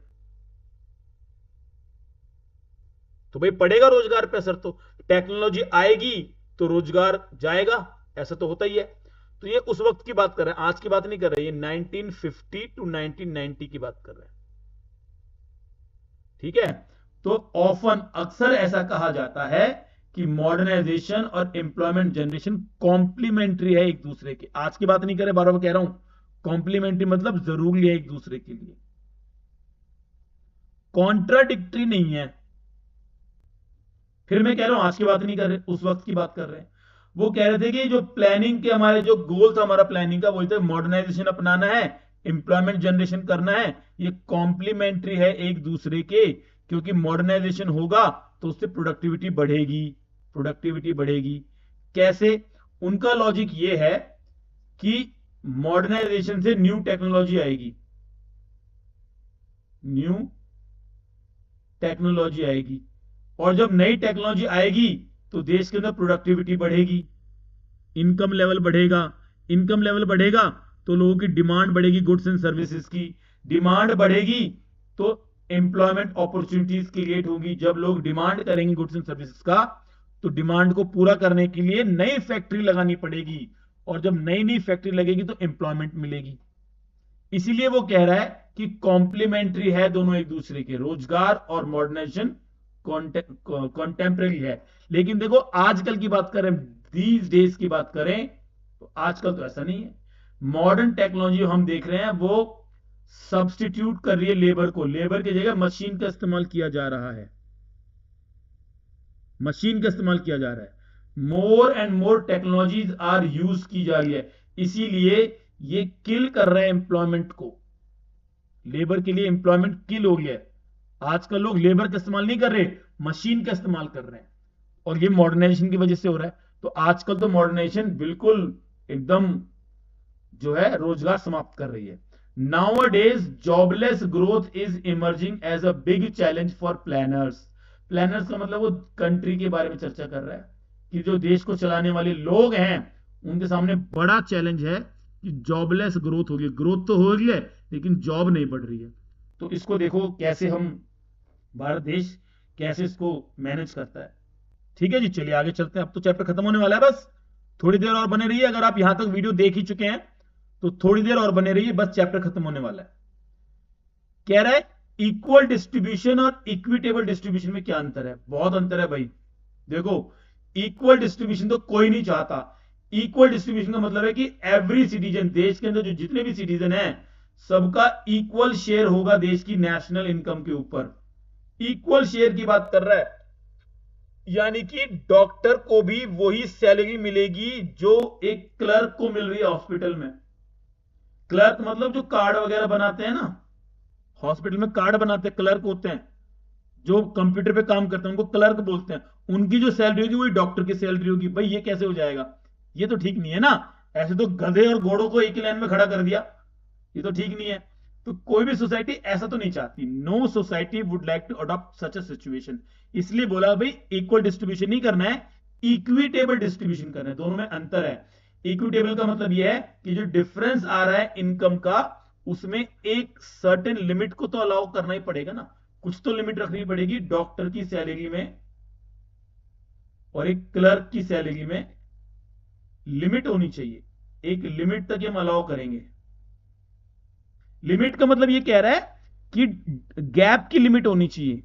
तो भाई पड़ेगा रोजगार पर असर, तो टेक्नोलॉजी आएगी तो रोजगार जाएगा, ऐसा तो होता ही है। तो ये उस वक्त की बात कर रहे हैं, आज की बात नहीं कर रहे, ये 1950 टू 1990 की बात कर रहे हैं। ठीक है, तो ऑफन, अक्सर ऐसा कहा जाता है कि मॉडर्नाइजेशन और एम्प्लॉयमेंट जनरेशन कॉम्प्लीमेंट्री है एक दूसरे के। आज की बात नहीं कर रहे, बार बार कह रहा हूं, कॉम्प्लीमेंट्री मतलब जरूरी है एक दूसरे के लिए, कॉन्ट्राडिक्टरी नहीं है। फिर मैं कह रहा हूं आज की बात नहीं कर रहे, उस वक्त की बात कर रहे हैं। वो कह रहे थे कि जो प्लानिंग के हमारे जो गोल था हमारा प्लानिंग का, बोलते मॉडर्नाइजेशन अपनाना है, एम्प्लॉयमेंट जनरेशन करना है, ये कॉम्प्लीमेंट्री है एक दूसरे के, क्योंकि मॉडर्नाइजेशन होगा तो उससे प्रोडक्टिविटी बढ़ेगी, प्रोडक्टिविटी बढ़ेगी। कैसे? उनका लॉजिक ये है कि मॉडर्नाइजेशन से न्यू टेक्नोलॉजी आएगी, न्यू टेक्नोलॉजी आएगी, और जब नई टेक्नोलॉजी आएगी तो देश के अंदर प्रोडक्टिविटी बढ़ेगी, इनकम लेवल बढ़ेगा, इनकम लेवल बढ़ेगा तो लोगों की डिमांड बढ़ेगी, गुड्स एंड सर्विसेज की डिमांड बढ़ेगी तो एम्प्लॉयमेंट अपॉर्चुनिटीज क्रिएट होगी। जब लोग डिमांड करेंगे गुड्स एंड सर्विसेज का, तो डिमांड को पूरा करने के लिए नई फैक्ट्री लगानी पड़ेगी, और जब नई नई फैक्ट्री लगेगी तो एम्प्लॉयमेंट मिलेगी। इसीलिए वो कह रहा है कि कॉम्प्लीमेंट्री है दोनों एक दूसरे के, रोजगार और मॉडर्नाइजेशन कॉन्टेम्परेरी है। लेकिन देखो आजकल की बात करें, दीज डेज की बात करें, तो आजकल तो ऐसा नहीं है। मॉडर्न टेक्नोलॉजी हम देख रहे हैं वो सब्स्टिट्यूट कर रही है लेबर को, लेबर की जगह मशीन का इस्तेमाल किया जा रहा है, मशीन का इस्तेमाल किया जा रहा है। More and more technologies are use की जा रही है, इसीलिए ये किल कर रहे हैं एम्प्लॉयमेंट को, लेबर के लिए एम्प्लॉयमेंट किल हो गया है। आजकल लोग लेबर का इस्तेमाल नहीं कर रहे, मशीन का इस्तेमाल कर रहे हैं, और ये मॉडर्नाइजेशन की वजह से हो रहा है। तो आजकल तो मॉडर्नाइजेशन बिल्कुल एकदम जो है रोजगार समाप्त कर रही है। Nowadays jobless growth is emerging as a big challenge for planners. Planners का मतलब वो कंट्री के बारे में चर्चा कर रहा है कि जो देश को चलाने वाले लोग हैं उनके सामने बड़ा चैलेंज है कि जॉबलेस ग्रोथ होगी। ग्रोथ तो हो रही है लेकिन जॉब नहीं बढ़ रही है। तो इसको देखो कैसे हम, भारत देश कैसे इसको मैनेज करता है। ठीक है जी, चलिए आगे चलते हैं। अब तो चैप्टर खत्म होने वाला है, बस थोड़ी देर और बने रहिए। अगर आप यहां तक वीडियो देख ही चुके हैं तो थोड़ी देर और बने रहिए, बस चैप्टर खत्म होने वाला है। कह रहा है इक्वल डिस्ट्रीब्यूशन और इक्विटेबल डिस्ट्रीब्यूशन में क्या अंतर है? बहुत अंतर है भाई। देखो इक्वल डिस्ट्रीब्यूशन तो कोई नहीं चाहता। इक्वल डिस्ट्रीब्यूशन का मतलब है कि एवरी सिटीजन, देश के अंदर जो जितने भी सिटीजन हैं सबका इक्वल शेयर होगा देश की नेशनल इनकम के ऊपर। इक्वल शेयर की बात कर रहा है, यानी कि डॉक्टर को भी वही सैलरी मिलेगी जो एक क्लर्क को मिल रही है हॉस्पिटल में। क्लर्क मतलब जो कार्ड वगैरह बनाते हैं ना, हॉस्पिटल में कार्ड बनाते हैं, क्लर्क होते हैं, जो कंप्यूटर पे काम करते हैं उनको क्लर्क बोलते हैं। उनकी जो सैलरी होगी वही डॉक्टर की सैलरी होगी। भाई ये कैसे हो जाएगा? ये तो ठीक नहीं है ना। ऐसे तो गधे और घोड़ों को एक ही लाइन में खड़ा कर दिया, ये तो ठीक नहीं है। तो कोई भी सोसाइटी ऐसा तो नहीं चाहती। No society would like to adopt such a situation. इसलिए बोला भाई इक्वल डिस्ट्रीब्यूशन नहीं करना है, इक्विटेबल डिस्ट्रीब्यूशन करना है। दोनों में अंतर है। इक्विटेबल का मतलब यह है कि जो डिफरेंस आ रहा है इनकम का, उसमें एक सर्टेन लिमिट को तो अलाउ करना ही पड़ेगा ना, कुछ तो लिमिट रखनी पड़ेगी डॉक्टर की सैलरी में और एक क्लर्क की सैलरी में लिमिट होनी चाहिए, एक लिमिट तक हम अलाउ करेंगे। लिमिट का मतलब ये कह रहा है कि गैप की लिमिट होनी चाहिए,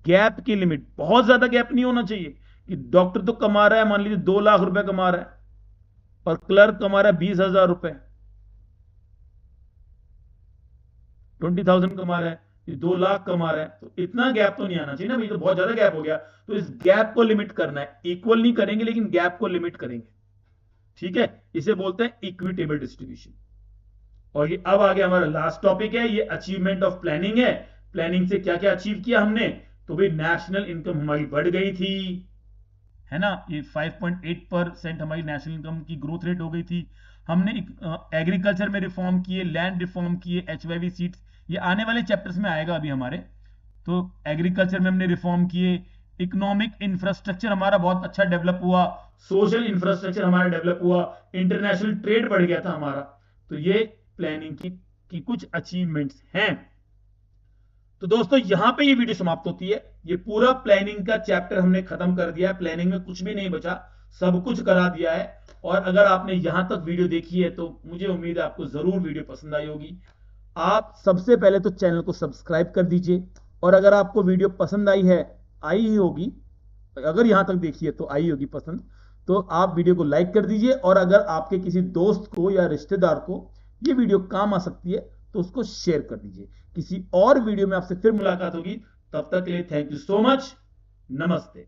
गैप की लिमिट, बहुत ज्यादा गैप नहीं होना चाहिए कि डॉक्टर तो कमा रहा है मान लीजिए 2 लाख रुपए कमा रहा है और क्लर्क कमा रहा है 20,000 रुपए, 20,000 कमा रहा है, 2 लाख कमा रहा है, तो इतना गैप तो नहीं आना चाहिए ना भाई, तो बहुत ज्यादा गैप हो गया। तो इस गैप को लिमिट करना है, इक्वल नहीं करेंगे लेकिन गैप को लिमिट करेंगे, ठीक है, इसे बोलते हैं इक्विटेबल डिस्ट्रीब्यूशन। और ये अब आगे हमारा लास्ट टॉपिक है, ये अचीवमेंट ऑफ प्लानिंग है। प्लानिंग से क्या क्या अचीव किया हमने, तो भाई नेशनल इनकम हमारी बढ़ गई थी, है ना, ये 5.8% हमारी नेशनल इनकम की ग्रोथ रेट हो गई थी। हमने एग्रीकल्चर में रिफॉर्म किए, लैंड रिफॉर्म किए, HYV सीट्स, ये आने वाले चैप्टर्स में आएगा अभी हमारे। तो एग्रीकल्चर में हमने रिफॉर्म किए, इकोनॉमिक इंफ्रास्ट्रक्चर हमारा बहुत अच्छा डेवलप हुआ, सोशल इंफ्रास्ट्रक्चर हमारा डेवलप हुआ, इंटरनेशनल ट्रेड बढ़ गया था हमारा। तो ये प्लानिंग की कुछ अचीवमेंट्स हैं। तो दोस्तों यहां पे ये वीडियो समाप्त होती है, ये पूरा प्लानिंग का चैप्टर हमने खत्म कर दिया है, प्लानिंग में कुछ भी नहीं बचा, सब कुछ करा दिया है। और अगर आपने यहां तक वीडियो देखी है तो मुझे उम्मीद है आपको जरूर वीडियो पसंद आई होगी। आप सबसे पहले तो चैनल को सब्सक्राइब कर दीजिए, और अगर आपको वीडियो पसंद आई है, आई ही होगी, अगर यहां तक देखी है तो आई होगी पसंद, तो आप वीडियो को लाइक कर दीजिए। और अगर आपके किसी दोस्त को या रिश्तेदार को ये वीडियो काम आ सकती है तो उसको शेयर कर दीजिए। किसी और वीडियो में आपसे फिर मुलाकात होगी, तब तक के लिए थैंक यू सो मच, नमस्ते।